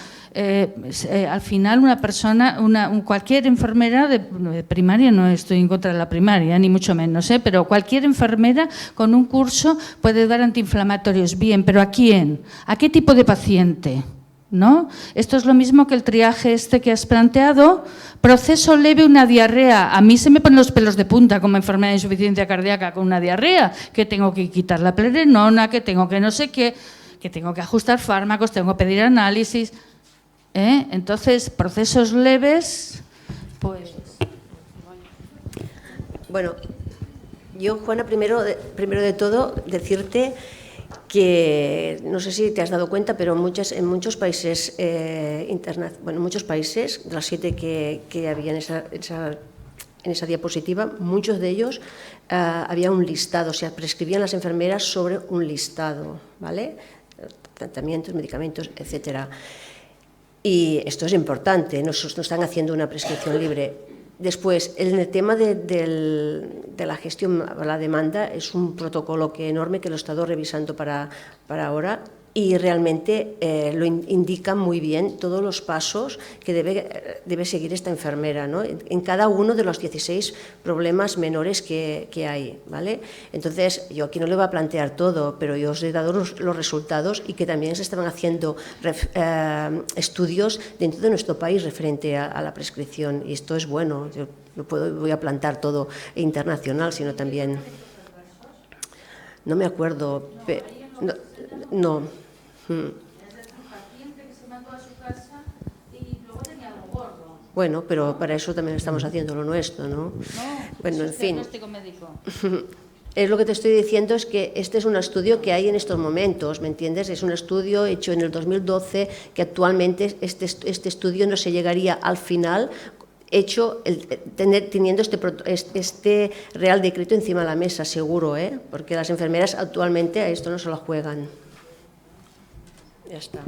al final una persona, cualquier enfermera de primaria, no estoy en contra de la primaria, ni mucho menos, pero cualquier enfermera con un curso puede dar antiinflamatorios. Bien, pero ¿a quién? ¿A qué tipo de paciente? ¿No? Esto es lo mismo que el triaje este que has planteado. Proceso leve, una diarrea. A mí se me ponen los pelos de punta como enfermera de insuficiencia cardíaca con una diarrea, que tengo que quitar la plerenona, que tengo que no sé qué, que tengo que ajustar fármacos, tengo que pedir análisis. Entonces, procesos leves, pues... Bueno, yo, Juana, primero de todo, decirte que, no sé si te has dado cuenta, pero en muchos países, muchos países, de las 7 que había en esa diapositiva, muchos de ellos había un listado, o sea, prescribían las enfermeras sobre un listado, ¿vale? Tratamientos, medicamentos, etcétera. Y esto es importante, no están haciendo una prescripción libre. Después, en el tema de la gestión a la demanda, es un protocolo enorme que lo he estado revisando para ahora y realmente lo indica muy bien todos los pasos que debe seguir esta enfermera, ¿no? En cada uno de los 16 problemas menores que hay, ¿vale? Entonces, yo aquí no le voy a plantear todo, pero yo os he dado los resultados y que también se estaban haciendo estudios dentro de nuestro país referente a la prescripción, y esto es bueno. Yo no voy a plantar todo internacional, sino también... No me acuerdo, no. Es decir, paciente que se mandó a su casa y luego tenía algo gordo. Bueno, pero para eso también estamos haciendo lo nuestro, ¿no? Bueno, en fin. Es lo que te estoy diciendo, es que este es un estudio que hay en estos momentos, ¿me entiendes? Es un estudio hecho en el 2012, que actualmente este estudio no se llegaría al final hecho teniendo este Real Decreto encima de la mesa, seguro, porque las enfermeras actualmente a esto no se lo juegan. Ya está.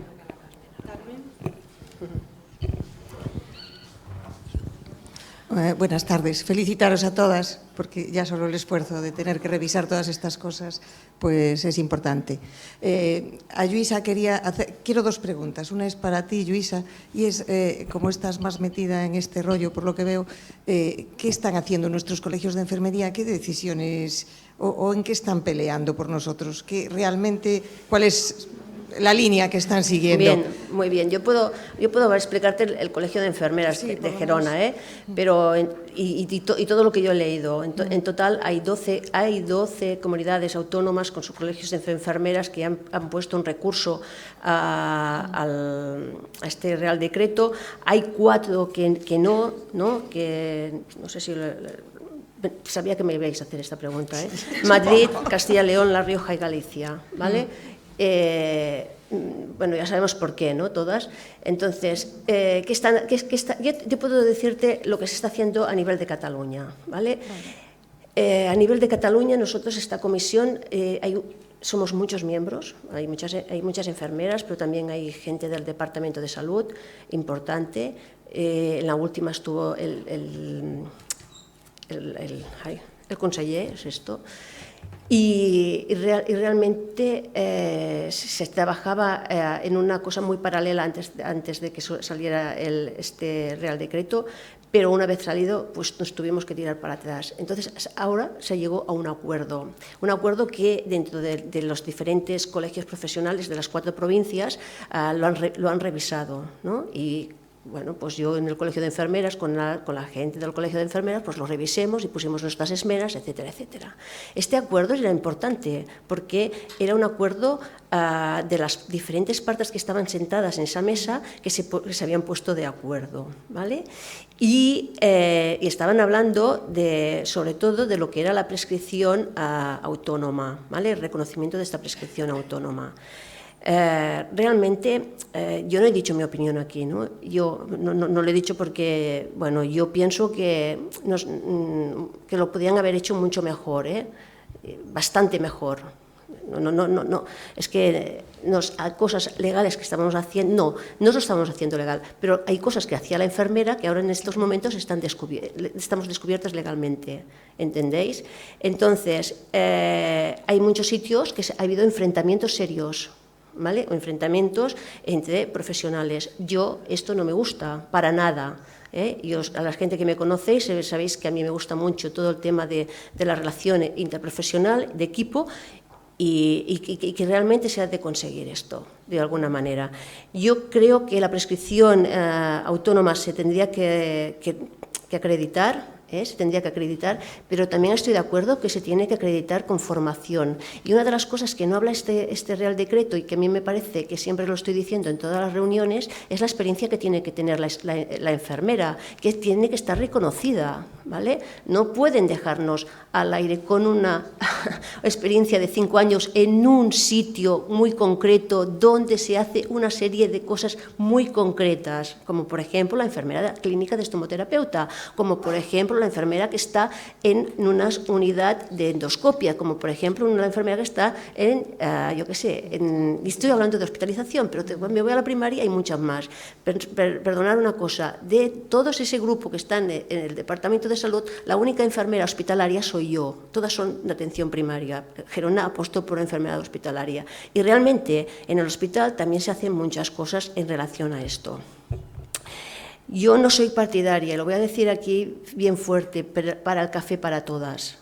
Buenas tardes. Felicitaros a todas, porque ya solo el esfuerzo de tener que revisar todas estas cosas pues es importante. A Lluïsa quiero dos preguntas. Una es para ti, Lluïsa, y es, como estás más metida en este rollo, por lo que veo, ¿qué están haciendo nuestros colegios de enfermería? ¿Qué decisiones o en qué están peleando por nosotros? ¿Cuál es la línea que están siguiendo? Bien, muy bien. Yo puedo explicarte el Colegio de Enfermeras de Gerona, pero y todo lo que yo he leído. En total hay 12 comunidades autónomas con sus colegios de enfermeras que han puesto un recurso a este Real Decreto. Hay 4 que no sé si... Sabía que me ibais a hacer esta pregunta, Madrid, Castilla y León, La Rioja y Galicia, ¿vale? Bueno, ya sabemos por qué, ¿no? Todas. Entonces, yo puedo decirte lo que se está haciendo a nivel de Cataluña, ¿vale? A nivel de Cataluña, nosotros, esta comisión, somos muchos miembros, hay muchas enfermeras, pero también hay gente del Departamento de Salud, importante. En la última estuvo el conseller, es esto. Y realmente se trabajaba en una cosa muy paralela antes de que saliera este Real Decreto, pero una vez salido, pues nos tuvimos que tirar para atrás. Entonces, ahora se llegó a un acuerdo que dentro de los diferentes colegios profesionales de las 4 provincias lo han revisado, ¿no? Y bueno, pues yo en el Colegio de Enfermeras, con la gente del Colegio de Enfermeras, pues lo revisemos y pusimos nuestras esmeras, etcétera, etcétera. Este acuerdo era importante porque era un acuerdo de las diferentes partes que estaban sentadas en esa mesa que se habían puesto de acuerdo, ¿vale? Y estaban hablando sobre todo de lo que era la prescripción autónoma, ¿vale? El reconocimiento de esta prescripción autónoma. Realmente, yo no he dicho mi opinión aquí, ¿no? Yo no lo he dicho porque, bueno, yo pienso que lo podían haber hecho mucho mejor, bastante mejor. No, es que hay cosas legales que estamos haciendo, no lo estamos haciendo legal, pero hay cosas que hacía la enfermera que ahora en estos momentos estamos descubiertas legalmente, ¿entendéis? Entonces, hay muchos sitios que ha habido enfrentamientos serios, ¿vale? O enfrentamientos entre profesionales. Esto no me gusta, para nada. A la gente que me conocéis, sabéis que a mí me gusta mucho todo el tema de la relación interprofesional, de equipo, y que realmente se ha de conseguir esto, de alguna manera. Yo creo que la prescripción autónoma se tendría que acreditar, se tendría que acreditar, pero también estoy de acuerdo que se tiene que acreditar con formación. Y una de las cosas que no habla este Real Decreto, y que a mí me parece que siempre lo estoy diciendo en todas las reuniones, es la experiencia que tiene que tener la enfermera, que tiene que estar reconocida, ¿vale? No pueden dejarnos al aire con una experiencia de 5 años en un sitio muy concreto donde se hace una serie de cosas muy concretas, como por ejemplo la enfermera clínica de estomoterapeuta, como por ejemplo la enfermera que está en una unidad de endoscopia, como por ejemplo una enfermera que está estoy hablando de hospitalización, pero me voy a la primaria y muchas más. Perdonad una cosa, de todos ese grupo que están en el Departamento de Salud, la única enfermera hospitalaria soy yo, todas son de atención primaria. Gerona apostó por enfermedad hospitalaria y realmente en el hospital también se hacen muchas cosas en relación a esto. Yo no soy partidaria, lo voy a decir aquí bien fuerte, para el café para todas.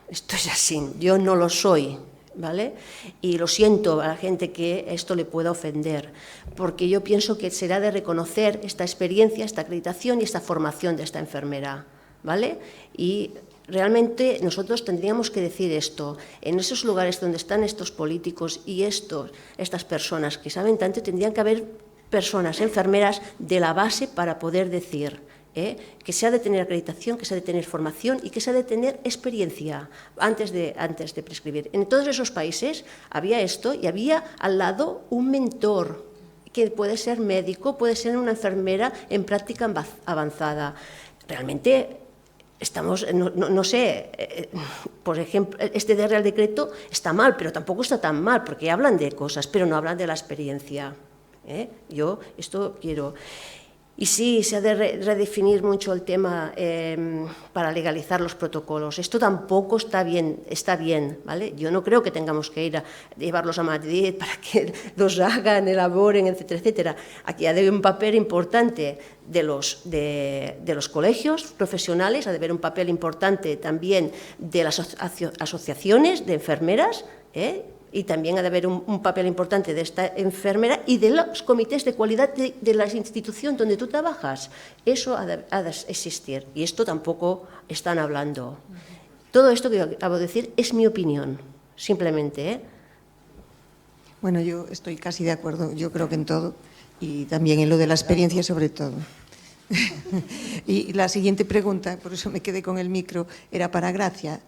Esto es así, yo no lo soy, ¿vale? Y lo siento a la gente que esto le pueda ofender, porque yo pienso que será de reconocer esta experiencia, esta acreditación y esta formación de esta enfermera, ¿vale? Y realmente nosotros tendríamos que decir esto, en esos lugares donde están estos políticos y estas personas que saben tanto, tendrían que haber personas, enfermeras de la base para poder decir que se ha de tener acreditación, que se ha de tener formación y que se ha de tener experiencia antes de prescribir. En todos esos países había esto y había al lado un mentor, que puede ser médico, puede ser una enfermera en práctica avanzada. Realmente estamos, no sé, por ejemplo, este Real Decreto está mal, pero tampoco está tan mal, porque hablan de cosas, pero no hablan de la experiencia. Yo esto quiero. Y sí, se ha de redefinir mucho el tema para legalizar los protocolos. Esto tampoco está bien, ¿vale? Yo no creo que tengamos que ir a llevarlos a Madrid para que los hagan, elaboren, etcétera, etcétera. Aquí ha de haber un papel importante de los colegios profesionales, ha de haber un papel importante también de las asociaciones de enfermeras, y también ha de haber un papel importante de esta enfermera y de los comités de calidad de la institución donde tú trabajas. Eso ha de existir y esto tampoco están hablando. Todo esto que yo acabo de decir es mi opinión, simplemente. Bueno, yo estoy casi de acuerdo, yo creo que en todo y también en lo de la experiencia sobre todo. Y la siguiente pregunta, por eso me quedé con el micro, era para Gracia.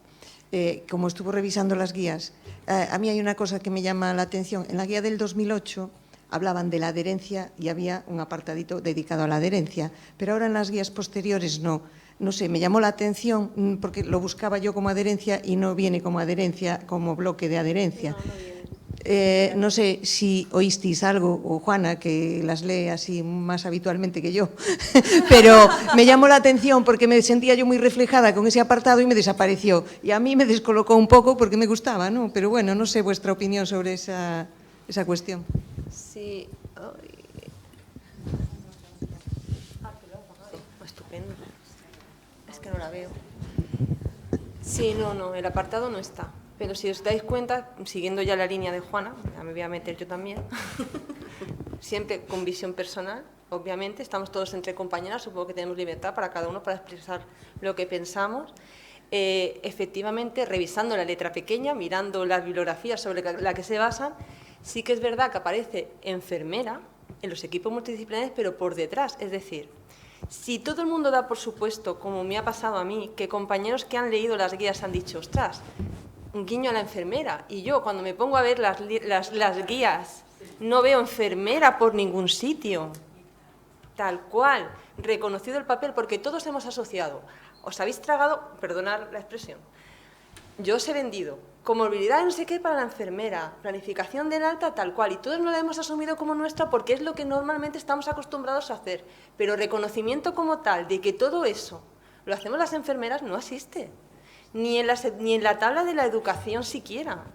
Como estuvo revisando las guías, a mí hay una cosa que me llama la atención. En la guía del 2008 hablaban de la adherencia y había un apartadito dedicado a la adherencia, pero ahora en las guías posteriores no. No sé, me llamó la atención porque lo buscaba yo como adherencia y no viene como adherencia, como bloque de adherencia. No sé si oísteis algo, o Juana, que las lee así más habitualmente que yo, pero me llamó la atención porque me sentía yo muy reflejada con ese apartado y me desapareció. Y a mí me descolocó un poco porque me gustaba, ¿no? Pero bueno, no sé vuestra opinión sobre esa cuestión. Sí. Estupendo. Es que no la veo. Sí, no, el apartado no está. Pero si os dais cuenta, siguiendo ya la línea de Juana, ya me voy a meter yo también, siempre con visión personal, obviamente, estamos todos entre compañeras, supongo que tenemos libertad para cada uno para expresar lo que pensamos. Efectivamente, revisando la letra pequeña, mirando las bibliografías sobre la que se basan, sí que es verdad que aparece enfermera en los equipos multidisciplinares, pero por detrás, es decir, si todo el mundo da por supuesto, como me ha pasado a mí, que compañeros que han leído las guías han dicho, ostras, un guiño a la enfermera, y yo cuando me pongo a ver las guías no veo enfermera por ningún sitio, tal cual, reconocido el papel, porque todos hemos asociado, os habéis tragado, perdonad la expresión, yo os he vendido comorbilidad no sé qué para la enfermera, planificación del alta tal cual, y todos no la hemos asumido como nuestra porque es lo que normalmente estamos acostumbrados a hacer, pero reconocimiento como tal de que todo eso lo hacemos las enfermeras no existe. Ni en la tabla de la educación siquiera.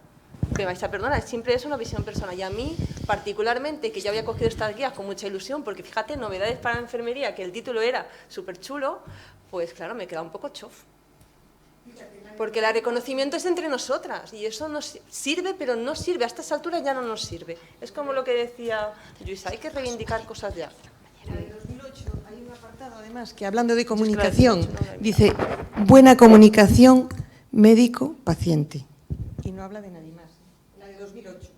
Me vais a perdonar, siempre es una visión personal. Y a mí, particularmente, que ya había cogido estas guías con mucha ilusión, porque fíjate, novedades para la enfermería, que el título era súper chulo, pues claro, me queda un poco chof. Porque el reconocimiento es entre nosotras, y eso nos sirve, pero no sirve, a estas alturas ya no nos sirve. Es como lo que decía Luisa, hay que reivindicar cosas ya. En el 2008 hay un apartado, además, que hablando de comunicación, dice buena comunicación médico-paciente. Y no habla de nadie más. La de 2008.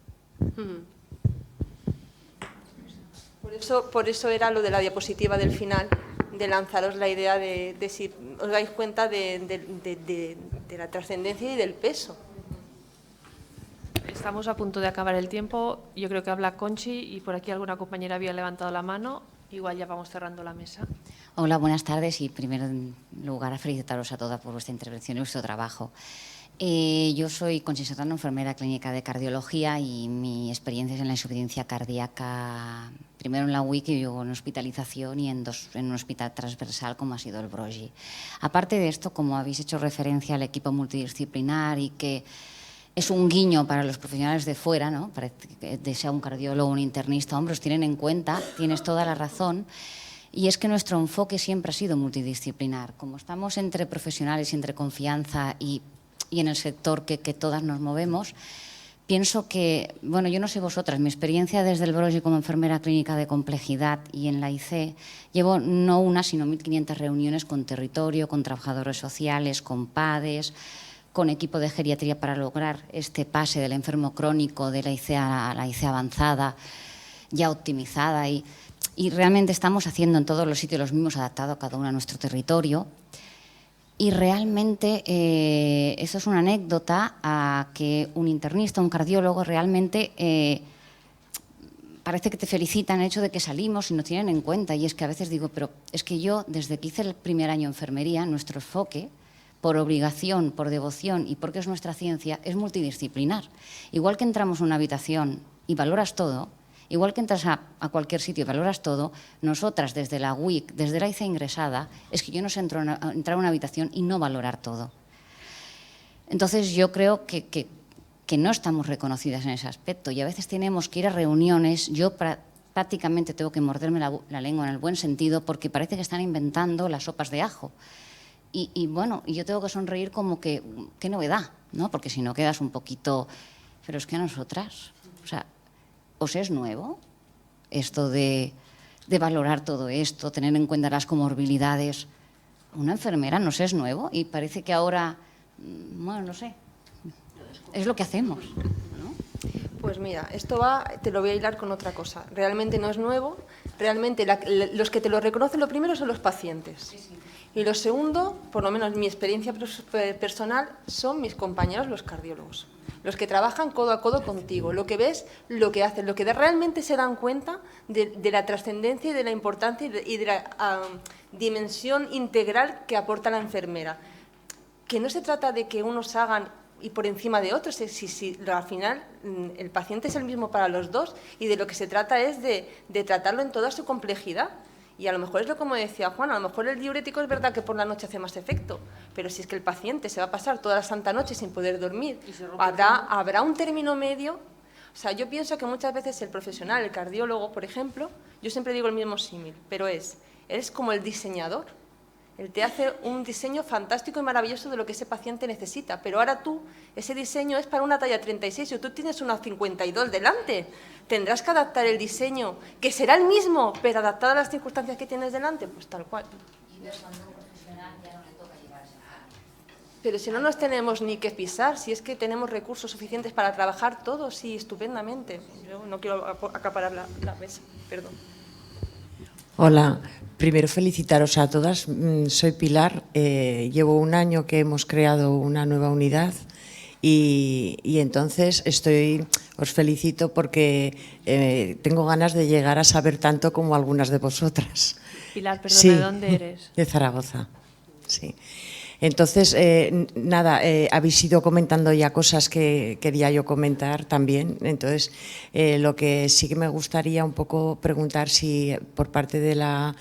Por eso era lo de la diapositiva del final, de lanzaros la idea de si os dais cuenta de la trascendencia y del peso. Estamos a punto de acabar el tiempo. Yo creo que habla Conchi y por aquí alguna compañera había levantado la mano. Igual ya vamos cerrando la mesa. Hola, buenas tardes y primero en lugar a felicitaros a todas por vuestra intervención y vuestro trabajo. Yo soy Conchi Serrano, enfermera clínica de cardiología y mi experiencia es en la insuficiencia cardíaca, primero en la UIC y luego en hospitalización y en un hospital transversal como ha sido el Brogi. Aparte de esto, como habéis hecho referencia al equipo multidisciplinar y que es un guiño para los profesionales de fuera, ¿no? Parece que sea un cardiólogo, un internista, hombre, os tienen en cuenta, tienes toda la razón. Y es que nuestro enfoque siempre ha sido multidisciplinar. Como estamos entre profesionales y entre confianza y en el sector que todas nos movemos, pienso que, bueno, yo no sé vosotras, mi experiencia desde el Brogi como enfermera clínica de complejidad y en la IC, llevo no una, sino 1.500 reuniones con territorio, con trabajadores sociales, con PADES, con equipo de geriatría para lograr este pase del enfermo crónico de la IC a la IC avanzada, ya optimizada y realmente estamos haciendo en todos los sitios los mismos, adaptado a cada uno a nuestro territorio. Y realmente eso es una anécdota a que un internista, un cardiólogo, realmente parece que te felicitan el hecho de que salimos y nos tienen en cuenta. Y es que a veces digo, pero es que yo, desde que hice el primer año enfermería, nuestro enfoque, por obligación, por devoción y porque es nuestra ciencia, es multidisciplinar. Igual que entramos en una habitación y valoras todo, Igual que entras a cualquier sitio y valoras todo, nosotras desde la WIC, desde la ICE ingresada, es que yo no sé entrar a una habitación y no valorar todo. Entonces yo creo que no estamos reconocidas en ese aspecto y a veces tenemos que ir a reuniones. Yo prácticamente tengo que morderme la lengua en el buen sentido porque parece que están inventando las sopas de ajo. Y bueno, yo tengo que sonreír como que, qué novedad, ¿no? Porque si no quedas un poquito... Pero es que a nosotras, o sea, ¿os es nuevo esto de valorar todo esto, tener en cuenta las comorbilidades? Una enfermera nos es nuevo y parece que ahora, bueno, no sé, es lo que hacemos, ¿no? Pues mira, esto te lo voy a hilar con otra cosa. Realmente no es nuevo, realmente los que te lo reconocen lo primero son los pacientes. Sí, sí. Y lo segundo, por lo menos mi experiencia personal, son mis compañeros los cardiólogos, los que trabajan codo a codo contigo, lo que ves, lo que hacen, lo que realmente se dan cuenta de la trascendencia y de la importancia y de la dimensión integral que aporta la enfermera. Que no se trata de que unos hagan y por encima de otros, si al final el paciente es el mismo para los dos y de lo que se trata es de tratarlo en toda su complejidad. Y a lo mejor es lo como decía Juan, a lo mejor el diurético es verdad que por la noche hace más efecto, pero si es que el paciente se va a pasar toda la santa noche sin poder dormir, habrá un término medio. O sea, yo pienso que muchas veces el profesional, el cardiólogo, por ejemplo, yo siempre digo el mismo símil, pero es como el diseñador. Él te hace un diseño fantástico y maravilloso de lo que ese paciente necesita, pero ahora tú, ese diseño es para una talla 36 y tú tienes una 52 delante. Tendrás que adaptar el diseño, que será el mismo, pero adaptado a las circunstancias que tienes delante, pues tal cual. Pero si no nos tenemos ni que pisar, si es que tenemos recursos suficientes para trabajar todos, sí, estupendamente. Yo no quiero acaparar la mesa, perdón. Hola, primero felicitaros a todas. Soy Pilar, llevo un año que hemos creado una nueva unidad y entonces os felicito porque tengo ganas de llegar a saber tanto como algunas de vosotras. Pilar, perdona, sí, ¿de dónde eres? De Zaragoza, sí. Entonces, nada, habéis ido comentando ya cosas que quería yo comentar también. Entonces, lo que sí que me gustaría un poco preguntar si por parte de la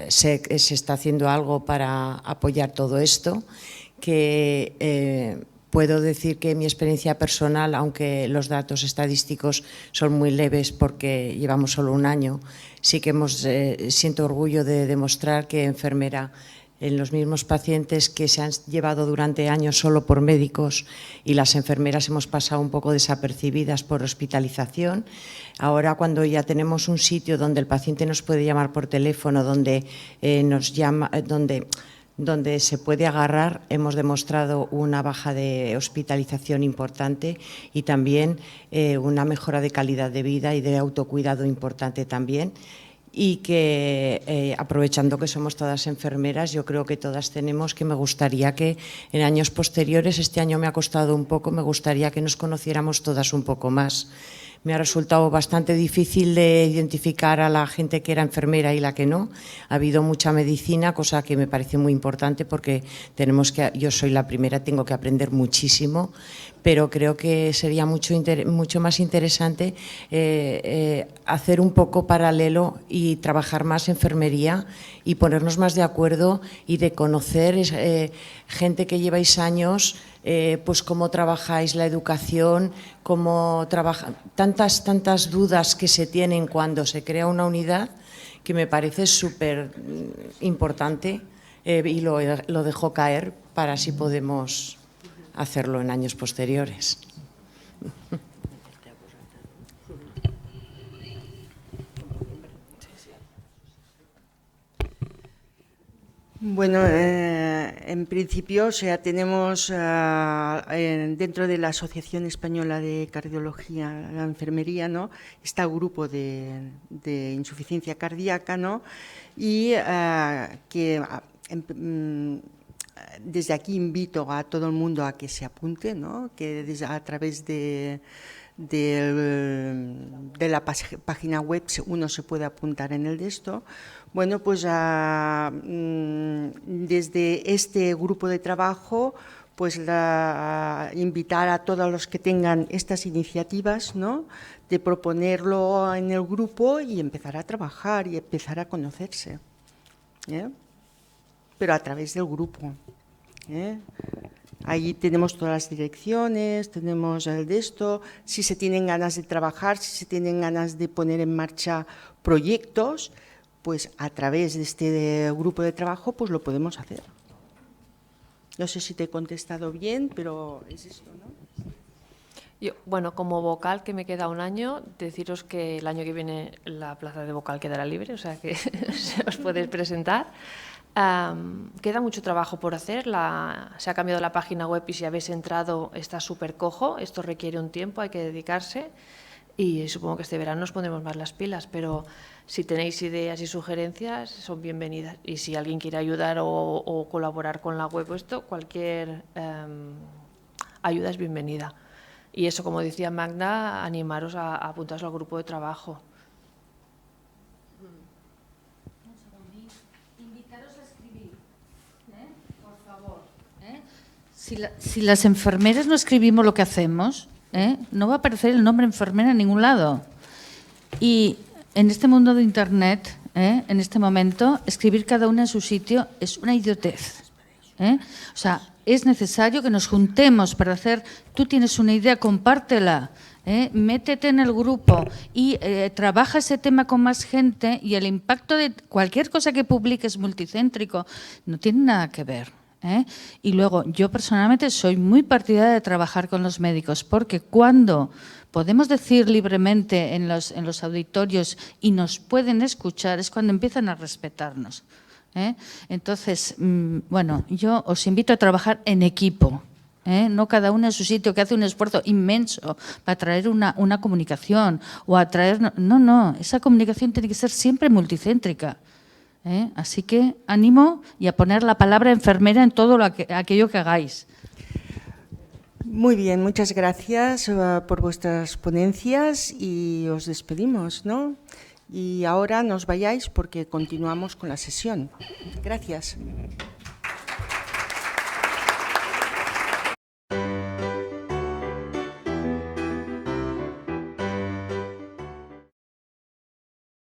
SEC se está haciendo algo para apoyar todo esto, que puedo decir que mi experiencia personal, aunque los datos estadísticos son muy leves porque llevamos solo un año, sí que siento orgullo de demostrar que enfermera en los mismos pacientes que se han llevado durante años solo por médicos y las enfermeras hemos pasado un poco desapercibidas por hospitalización. Ahora, cuando ya tenemos un sitio donde el paciente nos puede llamar por teléfono, donde se puede agarrar, hemos demostrado una baja de hospitalización importante y también una mejora de calidad de vida y de autocuidado importante también. Y que, aprovechando que somos todas enfermeras, yo creo que todas tenemos que me gustaría que en años posteriores, este año me ha costado un poco, me gustaría que nos conociéramos todas un poco más. Me ha resultado bastante difícil de identificar a la gente que era enfermera y la que no. Ha habido mucha medicina, cosa que me parece muy importante porque yo soy la primera, tengo que aprender muchísimo, pero creo que sería mucho más interesante hacer un poco paralelo y trabajar más enfermería y ponernos más de acuerdo y de conocer gente que lleváis años, pues cómo trabajáis la educación, cómo tantas dudas que se tienen cuando se crea una unidad, que me parece súper importante y lo dejo caer para así podemos hacerlo en años posteriores. Bueno, en principio, o sea, tenemos dentro de la Asociación Española de Cardiología, la enfermería, ¿no? Está el grupo de insuficiencia cardíaca, ¿no? Y que desde aquí invito a todo el mundo a que se apunte, ¿no? Que a través de la página web uno se puede apuntar en el de esto. Bueno, pues desde este grupo de trabajo, pues invitar a todos los que tengan estas iniciativas, ¿no? de proponerlo en el grupo y empezar a trabajar y empezar a conocerse, pero a través del grupo. Ahí tenemos todas las direcciones, tenemos el de esto, si se tienen ganas de trabajar, si se tienen ganas de poner en marcha proyectos, pues a través de este grupo de trabajo pues lo podemos hacer. No sé si te he contestado bien, pero es esto, ¿no? Yo, bueno, como vocal, que me queda un año, deciros que el año que viene la plaza de vocal quedará libre, o sea que os podéis presentar. Queda mucho trabajo por hacer, se ha cambiado la página web y si habéis entrado está súper cojo, esto requiere un tiempo, hay que dedicarse y supongo que este verano nos pondremos más las pilas, pero si tenéis ideas y sugerencias son bienvenidas y si alguien quiere ayudar o colaborar con la web o esto, cualquier ayuda es bienvenida. Y eso, como decía Magda, animaros a apuntaros al grupo de trabajo. Si las enfermeras no escribimos lo que hacemos, no va a aparecer el nombre enfermera en ningún lado. Y en este mundo de Internet, en este momento, escribir cada una en su sitio es una idiotez. O sea, es necesario que nos juntemos para hacer, tú tienes una idea, compártela, métete en el grupo y trabaja ese tema con más gente y el impacto de cualquier cosa que publiques multicéntrico no tiene nada que ver. Y luego, yo personalmente soy muy partidaria de trabajar con los médicos porque cuando podemos decir libremente en los auditorios y nos pueden escuchar es cuando empiezan a respetarnos. Entonces, bueno, yo os invito a trabajar en equipo, no cada uno en su sitio, que hace un esfuerzo inmenso para traer una comunicación o a traer... No, esa comunicación tiene que ser siempre multicéntrica. Así que animo y a poner la palabra enfermera en todo aquello que hagáis. Muy bien, muchas gracias por vuestras ponencias y os despedimos, ¿no? Y ahora no os vayáis porque continuamos con la sesión. Gracias.